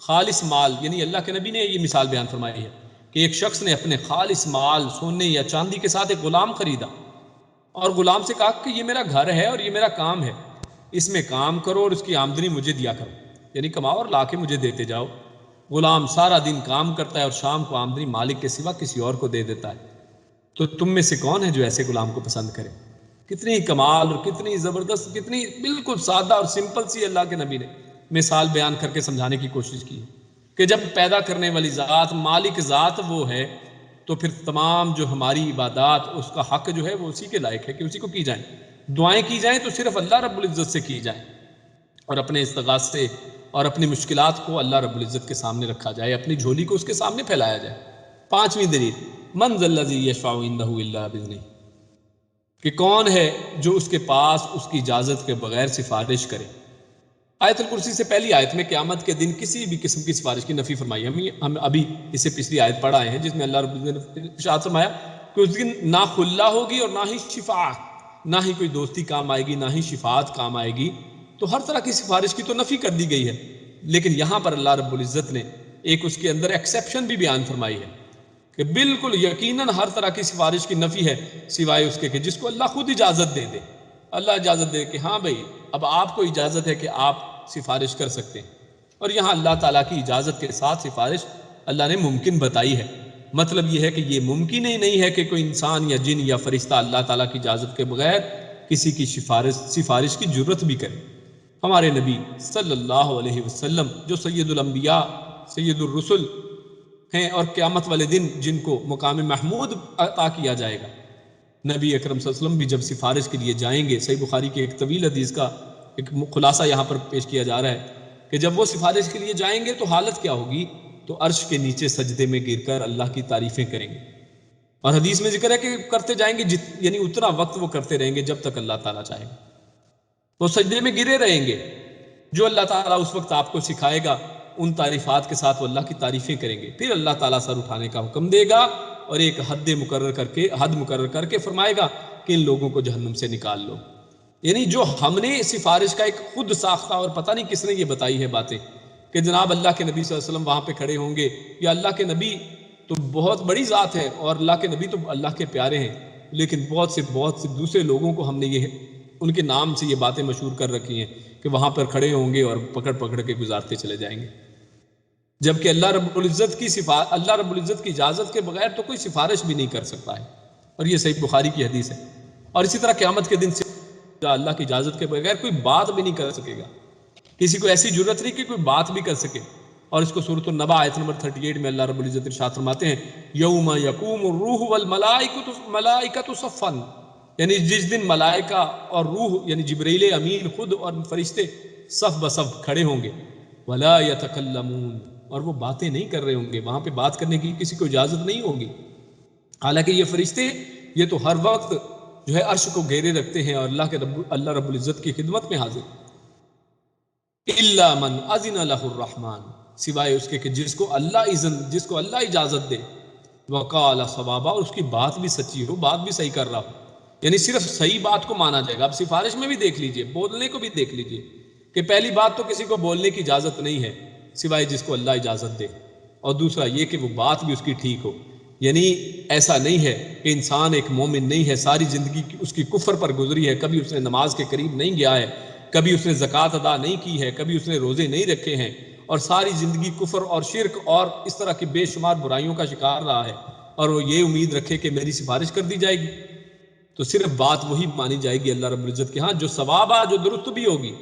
خالص مال، یعنی اللہ کے نبی نے یہ مثال بیان فرمائی ہے کہ ایک شخص نے اپنے خالص مال، سونے یا چاندی کے ساتھ ایک غلام خریدا، اور غلام سے کہا کہ یہ میرا گھر ہے اور یہ میرا کام ہے، اس میں کام کرو اور اس کی آمدنی مجھے دیا کرو، یعنی کماؤ اور لا کے مجھے دیتے جاؤ۔ غلام سارا دن کام کرتا ہے اور شام کو آمدنی مالک کے سوا کسی اور کو دے دیتا ہے۔ تو تم میں سے کون ہے جو ایسے غلام کو پسند کرے؟ کتنی کمال اور کتنی زبردست، کتنی بالکل سادہ اور سمپل سی اللہ کے نبی نے مثال بیان کر کے سمجھانے کی کوشش کی کہ جب پیدا کرنے والی ذات، مالک ذات وہ ہے، تو پھر تمام جو ہماری عبادات، اس کا حق جو ہے وہ اسی کے لائق ہے کہ اسی کو کی جائیں۔ دعائیں کی جائیں تو صرف اللہ رب العزت سے کی جائیں، اور اپنے استغاثے اور اپنی مشکلات کو اللہ رب العزت کے سامنے رکھا جائے، اپنی جھولی کو اس کے سامنے پھیلایا جائے۔ پانچویں دلیل، من ذا الذی یشفع عنده الا باذنہ، کہ کون ہے جو اس کے پاس اس کی اجازت کے بغیر سفارش کرے۔ آیت الکرسی سے پہلی آیت میں قیامت کے دن کسی بھی قسم کی سفارش کی نفی فرمائی۔ ہم ابھی اس سے پچھلی آیت پڑھ آئے ہیں جس میں اللہ رب العزت نے ارشاد فرمایا کہ اس دن نہ خلا ہوگی اور نہ ہی شفاعت، نہ ہی کوئی دوستی کام آئے گی، نہ ہی شفاعت کام آئے گی۔ تو ہر طرح کی سفارش کی تو نفی کر دی گئی ہے، لیکن یہاں پر اللہ رب العزت نے ایک اس کے اندر ایکسیپشن بھی بیان فرمائی ہے کہ بالکل یقیناً ہر طرح کی سفارش کی نفی ہے، سوائے اس کے کہ جس کو اللہ خود اجازت دے دے۔ اللہ اجازت دے کہ ہاں بھئی اب آپ کو اجازت ہے کہ آپ سفارش کر سکتے ہیں، اور یہاں اللہ تعالیٰ کی اجازت کے ساتھ سفارش اللہ نے ممکن بتائی ہے۔ مطلب یہ ہے کہ یہ ممکن ہی نہیں ہے کہ کوئی انسان یا جن یا فرشتہ اللہ تعالیٰ کی اجازت کے بغیر کسی کی سفارش کی جرت بھی کرے۔ ہمارے نبی صلی اللہ علیہ وسلم جو سید الانبیاء، سید الرسل ہیں، اور قیامت والے دن جن کو مقام محمود عطا کیا جائے گا، نبی اکرم صلی اللہ علیہ وسلم بھی جب سفارش کے لیے جائیں گے، صحیح بخاری کی ایک طویل حدیث کا ایک خلاصہ یہاں پر پیش کیا جا رہا ہے کہ جب وہ سفارش کے لیے جائیں گے تو حالت کیا ہوگی؟ تو عرش کے نیچے سجدے میں گر کر اللہ کی تعریفیں کریں گے، اور حدیث میں ذکر ہے کہ کرتے جائیں گے یعنی اتنا وقت وہ کرتے رہیں گے جب تک اللہ تعالیٰ چاہے گا۔ وہ سجدے میں گرے رہیں گے، جو اللہ تعالیٰ اس وقت آپ کو سکھائے گا ان تعریفات کے ساتھ وہ اللہ کی تعریفیں کریں گے۔ پھر اللہ تعالیٰ سر اٹھانے کا حکم دے گا اور ایک حد مقرر کر کے فرمائے گا کہ ان لوگوں کو جہنم سے نکال لو۔ یعنی جو ہم نے سفارش کا ایک خود ساختہ، اور پتہ نہیں کس نے یہ بتائی ہے باتیں کہ جناب اللہ کے نبی صلی اللہ علیہ وسلم وہاں پہ کھڑے ہوں گے، یا اللہ کے نبی تو بہت بڑی ذات ہے اور اللہ کے نبی تو اللہ کے پیارے ہیں، لیکن بہت سے دوسرے لوگوں کو ہم نے یہ ان کے نام سے یہ باتیں مشہور کر رکھی ہیں کہ وہاں پر کھڑے ہوں گے اور پکڑ کے گزارتے چلے جائیں گے، جبکہ اللہ رب العزت کی اجازت کے بغیر تو کوئی سفارش بھی نہیں کر سکتا ہے، اور یہ صحیح بخاری کی حدیث ہے۔ اور اسی طرح قیامت کے دن سے اللہ کی اجازت کے بغیر کوئی بات بھی نہیں کر سکے گا، کسی کو ایسی جرت نہیں کہ کوئی بات بھی کر سکے۔ اور اس کو سورۃ النبا آیت نمبر 38 میں اللہ رب العزت ارشاد فرماتے ہیں، یوم یقوم الروح والملائکۃ صفا، یعنی جس دن ملائکہ اور روح یعنی جبرائیل امین خود اور فرشتے صف بصف کھڑے ہوں گے، ولا یتکلمون، اور وہ باتیں نہیں کر رہے ہوں گے، وہاں پہ بات کرنے کی کسی کو اجازت نہیں ہوگی۔ حالانکہ یہ فرشتے یہ تو ہر وقت جو ہے عرش کو گھیرے رکھتے ہیں اور اللہ رب العزت کی خدمت میں حاضر۔ الا من اذن له الرحمن، سوائے اس کے کہ جس کو اللہ اجازت دے، وقال صوابا، اور اس کی بات بھی سچی ہو، بات بھی صحیح کر رہا ہو، یعنی صرف صحیح بات کو مانا جائے گا۔ اب سفارش میں بھی دیکھ لیجئے، بولنے کو بھی دیکھ لیجئے کہ پہلی بات تو کسی کو بولنے کی اجازت نہیں ہے سوائے جس کو اللہ اجازت دے، اور دوسرا یہ کہ وہ بات بھی اس کی ٹھیک ہو، یعنی ایسا نہیں ہے کہ انسان ایک مومن نہیں ہے، ساری زندگی اس کی کفر پر گزری ہے، کبھی اس نے نماز کے قریب نہیں گیا ہے، کبھی اس نے زکوٰۃ ادا نہیں کی ہے، کبھی اس نے روزے نہیں رکھے ہیں، اور ساری زندگی کفر اور شرک اور اس طرح کی بے شمار برائیوں کا شکار رہا ہے، اور وہ یہ امید رکھے کہ میری سفارش کر دی جائے گی، تو صرف بات وہی مانی جائے گی اللہ رب العزت کے ہاں جو ثوابہ، جو درست بھی ہوگی۔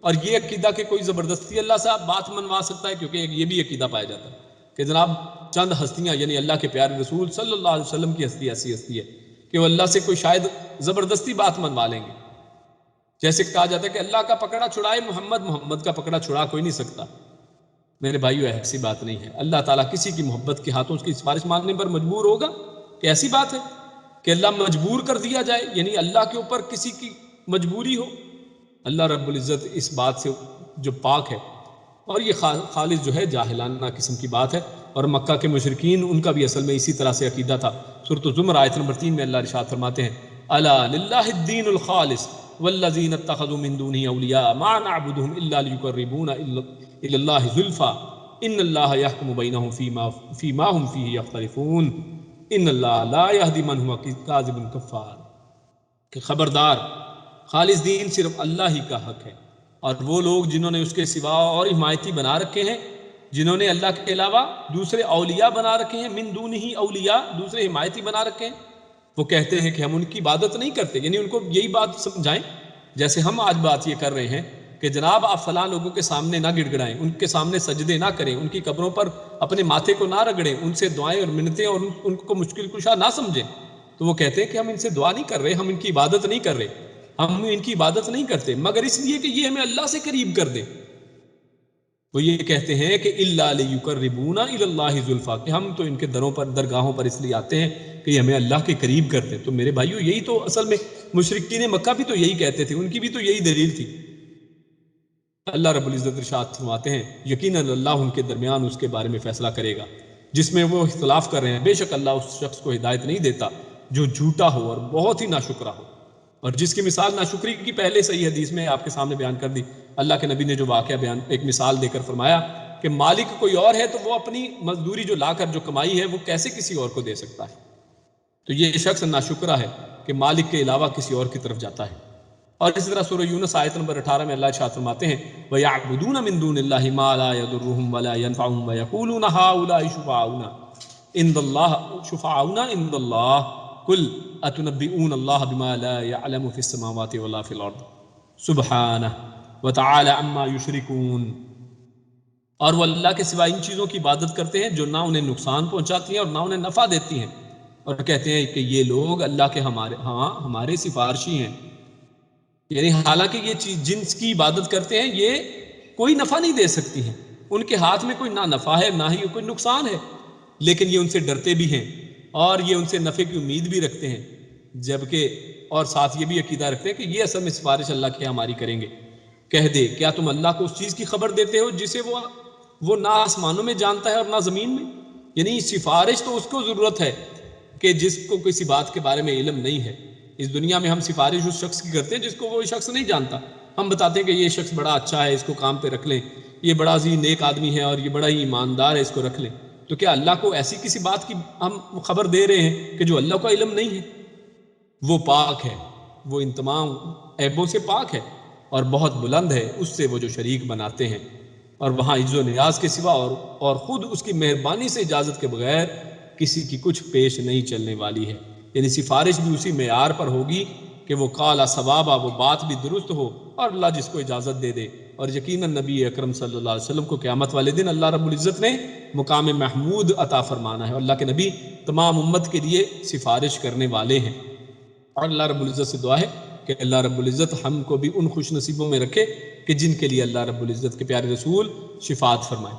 اور یہ عقیدہ کہ کوئی زبردستی اللہ سے بات منوا سکتا ہے، کیونکہ یہ بھی عقیدہ پایا جاتا ہے کہ جناب چند ہستیاں یعنی اللہ کے پیارے رسول صلی اللہ علیہ وسلم کی ہستی ایسی ہستی ہے کہ وہ اللہ سے کوئی شاید زبردستی بات منوا لیں گے، جیسے کہا جاتا ہے کہ اللہ کا پکڑا چھڑائے محمد کا پکڑا چھڑا کوئی نہیں سکتا۔ میرے بھائیو ایسی بات نہیں ہے، اللہ تعالیٰ کسی کی محبت کے ہاتھوں اس کی سفارش مانگنے پر مجبور ہوگا؟ کہ ایسی بات ہے کہ اللہ مجبور کر دیا جائے، یعنی اللہ کے اوپر کسی کی مجبوری ہو؟ اللہ رب العزت اس بات سے جو پاک ہے، اور یہ خالص جو ہے جاہلانہ قسم کی بات ہے، اور مکہ کے مشرکین ان کا بھی اصل میں اسی طرح سے عقیدہ تھا۔ سورۃ الزمر آیت نمبر 3 میں اللہ ارشاد فرماتے ہیں، الا للہ الدین الخالص والذین اتخذوا من دونہ اولیاء ما نعبدهم الا لیقربونا الی اللہ زلفی ان اللہ یحکم بینہم فیما ہم فیہ یختلفون ان اللہ لا یہدی من ھو کاذب کفار۔ کہ خبردار خالص دین صرف اللہ ہی کا حق ہے، اور وہ لوگ جنہوں نے اس کے سوا اور حمایتی بنا رکھے ہیں، جنہوں نے اللہ کے علاوہ دوسرے اولیاء بنا رکھے ہیں، من دونہ اولیاء، دوسرے حمایتی بنا رکھے ہیں، وہ کہتے ہیں کہ ہم ان کی عبادت نہیں کرتے، یعنی ان کو یہی بات سمجھائیں جیسے ہم آج بات یہ کر رہے ہیں کہ جناب آپ فلاں لوگوں کے سامنے نہ گڑ گڑائیں، ان کے سامنے سجدے نہ کریں، ان کی قبروں پر اپنے ماتھے کو نہ رگڑیں، ان سے دعائیں اور منتیں اور ان کو مشکل کشا نہ سمجھیں۔ تو وہ کہتے ہیں کہ ہم ان سے دعا نہیں کر رہے، ہم ان کی عبادت نہیں کر رہے، ہم ان کی عبادت نہیں کرتے مگر اس لیے کہ یہ ہمیں اللہ سے قریب کر دے۔ وہ یہ کہتے ہیں کہ الا لیقربونا الی اللہ زلفیٰ، کہ ہم تو ان کے دروں پر، درگاہوں پر اس لیے آتے ہیں کہ یہ ہمیں اللہ کے قریب کرتے۔ تو میرے بھائیو یہی تو اصل میں مشرکین مکہ بھی تو یہی کہتے تھے، ان کی بھی تو یہی دلیل تھی۔ اللہ رب العزت ارشاد فرماتے ہیں یقیناً اللہ ان کے درمیان اس کے بارے میں فیصلہ کرے گا جس میں وہ اختلاف کر رہے ہیں، بے شک اللہ اس شخص کو ہدایت نہیں دیتا جو جھوٹا ہو اور بہت ہی ناشکرا ہو۔ اور جس کی مثال ناشکری کی پہلے صحیح حدیث میں آپ کے سامنے بیان کر دی، اللہ کے نبی نے جو واقعہ بیان ایک مثال دے کر فرمایا کہ مالک کوئی اور ہے تو وہ اپنی مزدوری جو لا کر جو کمائی ہے وہ کیسے کسی اور کو دے سکتا ہے؟ تو یہ شخص ناشکرا ہے کہ مالک کے علاوہ کسی اور کی طرف جاتا ہے۔ اور اسی طرح سورہ یونس آیت نمبر 18 میں اللہ ارشاد فرماتے ہیں وَيَعْبُدُونَ مِن دُونِ اللَّهِ مَا لَا يَضُرُّهُمْ وَلَا يَنفَعُهُمْ وَيَقُولُونَ هَؤُلَاءِ شُفَعَاؤُنَا عِندَ اللَّهِ قُلْ أَتُنَبِّئُونَ اللَّهَ بِمَا لَا يَعْلَمُ فِي السَّمَاوَاتِ وَلَا فِي الْأَرْضِ سُبْحَانَهُ وَتَعَالَى عَمَّا يُشْرِكُونَ۔ اور وہ اللہ کے سوا ان چیزوں کی عبادت کرتے ہیں جو نہ انہیں نقصان پہنچاتی ہیں اور نہ انہیں نفع دیتی ہیں، اور کہتے ہیں کہ یہ لوگ اللہ کے ہمارے سفارشی ہیں، یعنی حالانکہ یہ چیز جنس کی عبادت کرتے ہیں یہ کوئی نفع نہیں دے سکتی ہیں، ان کے ہاتھ میں کوئی نہ نفع ہے نہ ہی کوئی نقصان ہے، لیکن یہ ان سے ڈرتے بھی ہیں اور یہ ان سے نفع کی امید بھی رکھتے ہیں، جبکہ اور ساتھ یہ بھی عقیدہ رکھتے ہیں کہ یہ اصل میں سفارش اللہ کی ہماری کریں گے۔ کہہ دے کیا تم اللہ کو اس چیز کی خبر دیتے ہو جسے وہ نہ آسمانوں میں جانتا ہے اور نہ زمین میں؟ یعنی سفارش تو اس کو ضرورت ہے کہ جس کو کسی بات کے بارے میں علم نہیں ہے۔ اس دنیا میں ہم سفارش اس شخص کی کرتے ہیں جس کو وہ شخص نہیں جانتا، ہم بتاتے ہیں کہ یہ شخص بڑا اچھا ہے، اس کو کام پہ رکھ لیں، یہ بڑا نیک آدمی ہے اور یہ بڑا ہی ایماندار ہے، اس کو رکھ لیں۔ تو کیا اللہ کو ایسی کسی بات کی ہم خبر دے رہے ہیں کہ جو اللہ کو علم نہیں ہے؟ وہ پاک ہے، وہ ان تمام عیبوں سے پاک ہے اور بہت بلند ہے اس سے وہ جو شریک بناتے ہیں، اور وہاں عز و نیاز کے سوا اور خود اس کی مہربانی سے اجازت کے بغیر کسی کی کچھ پیش نہیں چلنے والی ہے۔ یعنی سفارش بھی اسی معیار پر ہوگی کہ وہ قال ثوابا، وہ بات بھی درست ہو اور اللہ جس کو اجازت دے دے۔ اور یقیناً نبی اکرم صلی اللہ علیہ وسلم کو قیامت والے دن اللہ رب العزت نے مقام محمود عطا فرمانا ہے، اور اللہ کے نبی تمام امت کے لیے سفارش کرنے والے ہیں۔ اور اللہ رب العزت سے دعا ہے کہ اللہ رب العزت ہم کو بھی ان خوش نصیبوں میں رکھے کہ جن کے لیے اللہ رب العزت کے پیارے رسول شفاعت فرمائے۔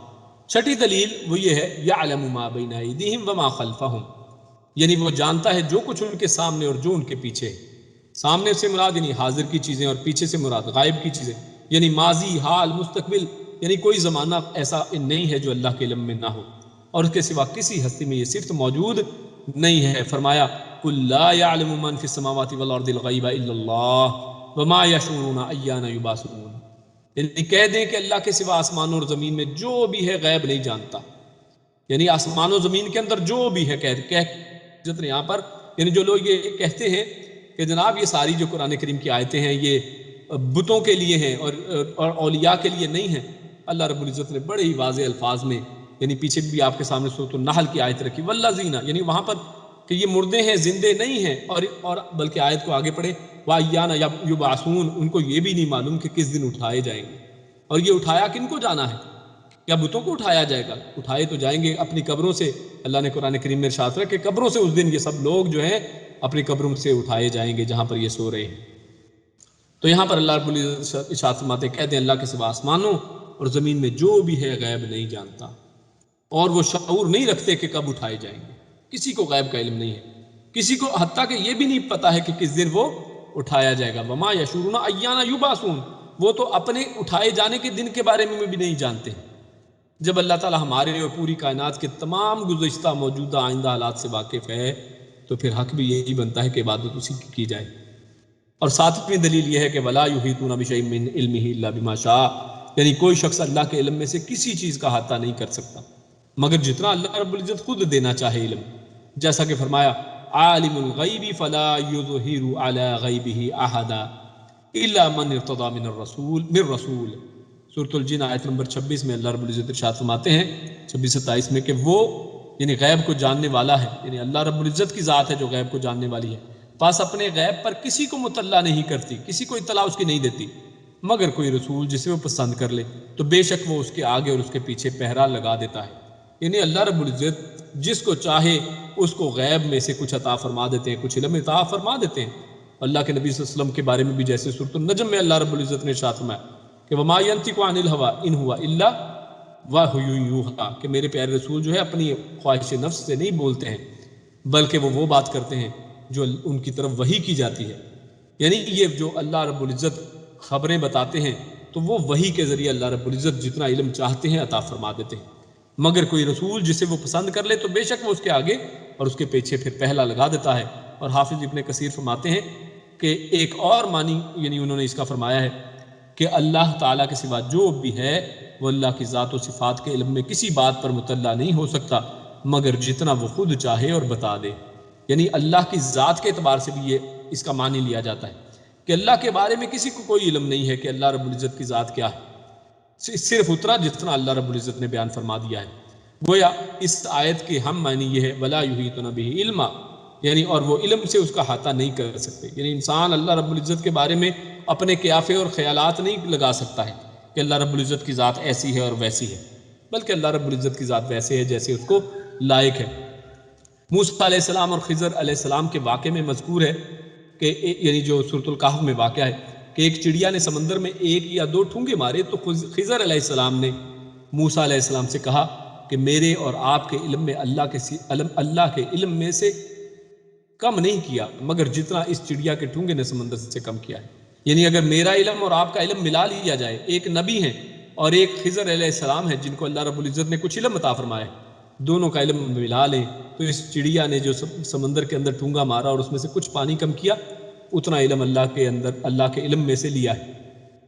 چھٹی دلیل وہ یہ ہے یعلم ما بین ایدیہم وما خلفہم، یعنی وہ جانتا ہے جو کچھ ان کے سامنے اور جو ان کے پیچھے ہے۔ سامنے سے مراد یعنی حاضر کی چیزیں اور پیچھے سے مراد غائب کی چیزیں، یعنی ماضی، حال، مستقبل، یعنی کوئی زمانہ ایسا نہیں ہے جو اللہ کے علم میں نہ ہو، اور اس کے سوا کسی ہستی میں یہ صفت موجود نہیں ہے۔ فرمایا قل لا يعلم من في السماوات والارض الغیب الا اللہ وما يشعرون ایان یبعثون، یعنی کہہ دیں کہ اللہ کے سوا آسمانوں اور زمین میں جو بھی ہے غیب نہیں جانتا، یعنی آسمان و زمین کے اندر جو بھی ہے جتنے یہاں پر یعنی جو لوگ یہ کہتے ہیں کہ جناب یہ ساری جو قرآن کریم کی آیتیں ہیں یہ بتوں کے لیے ہیں اور اولیاء کے لیے نہیں ہیں، اللہ رب العزت نے بڑے ہی واضح الفاظ میں، یعنی پیچھے بھی آپ کے سامنے سورۃ النحل کی آیت رکھی والذین، یعنی وہاں پر کہ یہ مردے ہیں، زندے نہیں ہیں، اور بلکہ آیت کو آگے پڑھے وَأَيَّانَ يُبْعَثُونَ، ان کو یہ بھی نہیں معلوم کہ کس دن اٹھائے جائیں گے۔ اور یہ اٹھایا کن کو جانا ہے؟ کیا بتوں کو اٹھایا جائے گا؟ اٹھائے تو جائیں گے اپنی قبروں سے۔ اللہ نے قرآن کریم میں ارشاد رکھا کہ قبروں سے اس دن یہ سب لوگ جو ہیں اپنی قبروں سے اٹھائے جائیں گے جہاں پر یہ سو رہے ہیں۔ تو یہاں پر اللہ رب العزت ارشاد فرماتے ہیں کہتے ہیں اللہ کے سوا آسمانوں اور زمین میں جو بھی ہے غیب نہیں جانتا، اور وہ شعور نہیں رکھتے کہ کب اٹھائے جائیں گے۔ کسی کو غیب کا علم نہیں ہے، کسی کو حتیٰ کہ یہ بھی نہیں پتا ہے کہ کس دن وہ اٹھایا جائے گا۔ وما یشعرون ایان یبعثون، وہ تو اپنے اٹھائے جانے کے دن کے بارے میں بھی نہیں جانتے۔ جب اللہ تعالیٰ ہمارے اور پوری کائنات کے تمام گزشتہ، موجودہ، آئندہ حالات سے واقف ہے تو پھر حق بھی یہی بنتا ہے کہ عبادت اسی کی جائے۔ اور ساتویں دلیل یہ ہے کہ ولا یحیطون بشیء من علمہ الا بما شاء، یعنی کوئی شخص اللہ کے علم میں سے کسی چیز کا احاطہ نہیں کر سکتا مگر جتنا اللہ رب العزت خود دینا چاہے علم، جیسا کہ فرمایا عالم الغیب فلا یظہر علی غیبہ احدا الا من ارتضی من رسول. سورۃ الجن آیت نمبر 26 میں اللہ رب العزت ارشاد فرماتے ہیں 26-27 میں کہ وہ یعنی غیب کو جاننے والا ہے، یعنی اللہ رب العزت کی ذات ہے جو غیب کو جاننے والی ہے، پس اپنے غیب پر کسی کو مطلع نہیں کرتی، کسی کو اطلاع اس کی نہیں دیتی مگر کوئی رسول جسے وہ پسند کر لے تو بے شک وہ اس کے آگے اور اس کے پیچھے پہرا لگا دیتا ہے. یعنی اللہ رب العزت جس کو چاہے اس کو غیب میں سے کچھ عطا فرما دیتے ہیں، کچھ علم عطا فرما دیتے ہیں. اللہ کے نبی صلی اللہ علیہ وسلم کے بارے میں بھی جیسے سورۃ النجم میں اللہ رب العزت نے ارشاد فرمایا کہ وما ينطق عن الهوى ان هو الا وحی یوحی، کہ میرے پیارے رسول جو ہے اپنی خواہش نفس سے نہیں بولتے ہیں بلکہ وہ بات کرتے ہیں جو ان کی طرف وحی کی جاتی ہے. یعنی یہ جو اللہ رب العزت خبریں بتاتے ہیں تو وہ وحی کے ذریعے اللہ رب العزت جتنا علم چاہتے ہیں عطا فرما دیتے ہیں، مگر کوئی رسول جسے وہ پسند کر لے تو بے شک وہ اس کے آگے اور اس کے پیچھے پھر پہلا لگا دیتا ہے. اور حافظ ابن کثیر فرماتے ہیں کہ ایک اور معنی یعنی انہوں نے اس کا فرمایا ہے کہ اللہ تعالیٰ کے سوا جو بھی ہے وہ اللہ کی ذات و صفات کے علم میں کسی بات پر مطلع نہیں ہو سکتا مگر جتنا وہ خود چاہے اور بتا دے. یعنی اللہ کی ذات کے اعتبار سے بھی یہ اس کا معنی لیا جاتا ہے کہ اللہ کے بارے میں کسی کو کوئی علم نہیں ہے کہ اللہ رب العزت کی ذات کیا ہے، صرف اتنا جتنا اللہ رب العزت نے بیان فرما دیا ہے. گویا اس آیت کے ہم معنی یہ ہے ولا یحیطون بہ علما، یعنی اور وہ علم سے اس کا احاطہ نہیں کر سکتے. یعنی انسان اللہ رب العزت کے بارے میں اپنے قیافے اور خیالات نہیں لگا سکتا ہے کہ اللہ رب العزت کی ذات ایسی ہے اور ویسی ہے، بلکہ اللہ رب العزت کی ذات ویسے ہے جیسے اس کو لائق ہے. موسیٰ علیہ السلام اور خضر علیہ السلام کے واقعے میں مذکور ہے کہ یعنی جو سورۃ الکہف میں واقعہ ہے کہ ایک چڑیا نے سمندر میں 1 یا 2 ٹھونگے مارے تو خضر علیہ السلام نے موسیٰ علیہ السلام سے کہا کہ میرے اور آپ کے علم میں اللہ کے علم میں سے کم نہیں کیا مگر جتنا اس چڑیا کے ٹھونگے نے سمندر سے کم کیا ہے. یعنی اگر میرا علم اور آپ کا علم ملا لیا جائے، ایک نبی ہیں اور ایک خضر علیہ السلام ہے جن کو اللہ رب العزت نے کچھ علم عطا فرمایا ہے، دونوں کا علم ملا لیں تو اس چڑیا نے جو سمندر کے اندر ٹھونگا مارا اور اس میں سے کچھ پانی کم کیا، اتنا علم اللہ کے علم میں سے لیا ہے.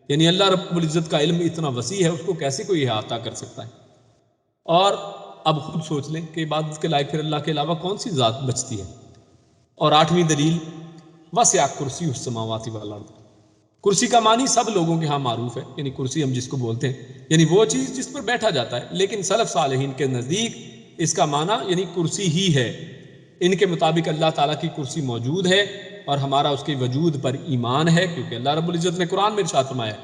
یعنی اللہ رب العزت کا علم اتنا وسیع ہے، اس کو کیسے کوئی احاطہ کر سکتا ہے. اور اب خود سوچ لیں کہ عبادت کے لائق پھر اللہ کے علاوہ کون سی ذات بچتی ہے. اور 8ویں دلیل وسع کرسی السماوات والارض. کرسی کا معنی سب لوگوں کے ہاں معروف ہے، یعنی کرسی ہم جس کو بولتے ہیں یعنی وہ چیز جس پر بیٹھا جاتا ہے، لیکن سلف صالحین کے نزدیک اس کا معنی یعنی کرسی ہی ہے. ان کے مطابق اللہ تعالیٰ کی کرسی موجود ہے اور ہمارا اس کے وجود پر ایمان ہے، کیونکہ اللہ رب العزت نے قرآن میں ارشاد فرمایا ہے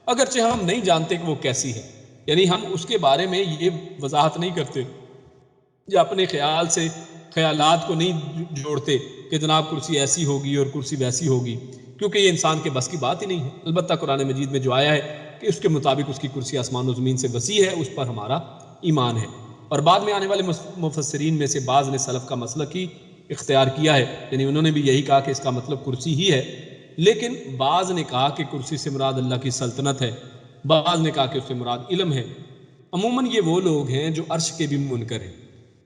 اگرچہ ہم نہیں جانتے کہ وہ کیسی ہے، یعنی ہم اس کے بارے میں یہ وضاحت نہیں کرتے یا اپنے خیال سے خیالات کو نہیں جوڑتے کہ جناب کرسی ایسی ہوگی اور کرسی ویسی ہوگی، کیونکہ یہ انسان کے بس کی بات ہی نہیں ہے. البتہ قرآن مجید میں جو آیا ہے کہ اس کے مطابق اس کی کرسی آسمان و زمین سے وسیع ہے، اس پر ہمارا ایمان ہے. اور بعد میں آنے والے مفسرین میں سے بعض نے سلف کا مسلک ہی اختیار کیا ہے، یعنی انہوں نے بھی یہی کہا کہ اس کا مطلب کرسی ہی ہے، لیکن بعض نے کہا کہ کرسی سے مراد اللہ کی سلطنت ہے، بعض نے کہا کہ اس سے مراد علم ہے. عموماً یہ وہ لوگ ہیں جو عرش کے بھی منکر ہیں،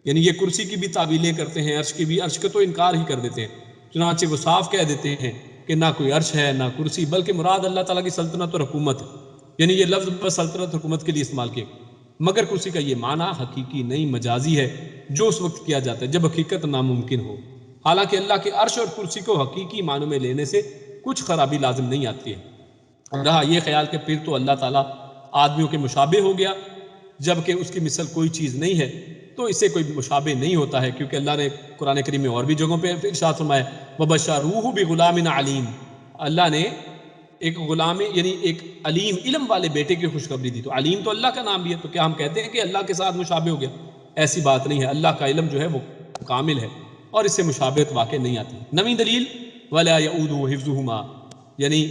یعنی یہ کرسی کی بھی تعویلیں کرتے ہیں، عرش کا تو انکار ہی کر دیتے ہیں. چنانچہ وہ صاف کہہ دیتے ہیں کہ نہ کوئی عرش ہے نہ کرسی، بلکہ مراد اللہ تعالیٰ کی سلطنت اور حکومت ہے. یعنی یہ لفظ بس سلطنت حکومت کے لیے استعمال کیے، مگر کرسی کا یہ معنی حقیقی نہیں مجازی ہے جو اس وقت کیا جاتا ہے جب حقیقت ناممکن ہو. حالانکہ اللہ کے عرش اور کرسی کو حقیقی معنوں میں لینے سے کچھ خرابی لازم نہیں آتی ہے. رہا یہ خیال کہ پھر تو اللہ تعالیٰ آدمیوں کے مشابہ ہو گیا جبکہ اس کی مثل کوئی چیز نہیں ہے، تو اسے کوئی مشابہ نہیں ہوتا ہے، کیونکہ اللہ نے قرآن کریم میں اور بھی جگہوں پہ ارشاد فرمایا وَبَشَّرُوهُ بِغُلَامٍ عَلِيمٍ، اللہ نے ایک غلام یعنی ایک علیم علم والے بیٹے کی خوشخبری دی. تو علیم تو اللہ کا نام بھی ہے، تو کیا ہم کہتے ہیں کہ اللہ کے ساتھ مشابہ ہو گیا؟ ایسی بات نہیں ہے. اللہ کا علم جو ہے وہ کامل ہے اور اس سے مشابہت واقع نہیں آتی. 9ویں دلیل وَلَا يَؤُودُهُ حِفْظُهُمَا، یعنی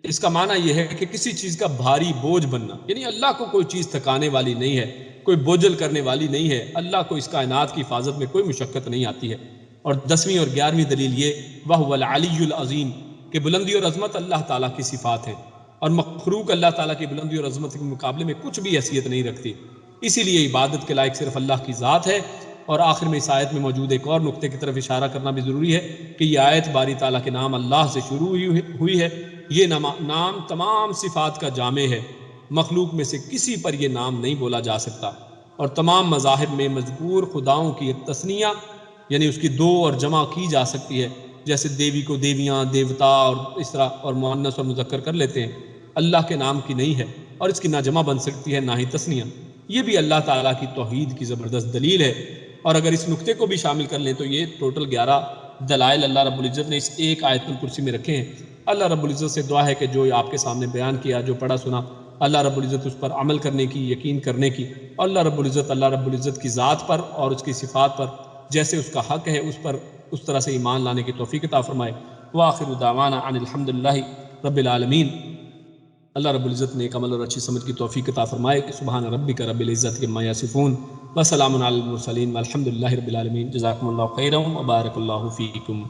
اس کا معنی یہ ہے کہ کسی چیز کا بھاری بوجھ بننا، یعنی اللہ کو کوئی چیز تھکانے والی نہیں ہے، کوئی بوجھل کرنے والی نہیں ہے، اللہ کو اس کائنات کی حفاظت میں کوئی مشقت نہیں آتی ہے. اور 10ویں اور 11ویں دلیل یہ وَهُوَ الْعَلِيُّ الْعَظِيمُ، کہ بلندی اور عظمت اللہ تعالیٰ کی صفات ہے اور مخلوق اللہ تعالیٰ کی بلندی اور عظمت کے مقابلے میں کچھ بھی حیثیت نہیں رکھتی. اسی لیے عبادت کے لائق صرف اللہ کی ذات ہے. اور آخر میں اس آیت میں موجود ایک اور نقطے کی طرف اشارہ کرنا بھی ضروری ہے کہ یہ آیت باری تعالیٰ کے نام اللہ سے شروع ہوئی ہے. یہ نام تمام صفات کا جامع ہے، مخلوق میں سے کسی پر یہ نام نہیں بولا جا سکتا. اور تمام مذاہب میں مذکور خداؤں کی تثنیہ یعنی اس کی دو اور جمع کی جا سکتی ہے، جیسے دیوی کو دیویاں، دیوتا اور اس طرح، اور مؤنث اور مذکر کر لیتے ہیں، اللہ کے نام کی نہیں ہے، اور اس کی نہ جمع بن سکتی ہے نہ ہی تثنیہ۔ یہ بھی اللہ تعالیٰ کی توحید کی زبردست دلیل ہے، اور اگر اس نقطے کو بھی شامل کر لیں تو یہ ٹوٹل 11 دلائل اللہ رب العزت نے اس ایک آیت الکرسی میں رکھے ہیں۔ اللہ رب العزت سے دعا ہے کہ جو آپ کے سامنے بیان کیا، جو پڑھا سنا، اللہ رب العزت اس پر عمل کرنے کی، یقین کرنے کی، اور اللہ رب العزت کی ذات پر اور اس کی صفات پر جیسے اس کا حق ہے اس پر اس طرح سے ایمان لانے کی توفیق عطا فرمائے۔ وآخر دعوانا ان الحمدللہ رب العالمین۔ اللہ رب العزت نے ایک عمل اور اچھی سمجھ کی توفیق عطا فرمائے کہ سبحان ربک رب العزت عما یصفون وسلام علی المرسلین والحمد للہ رب العالمین۔ جزاکم اللہ خیرا وبارک اللہ فیکم۔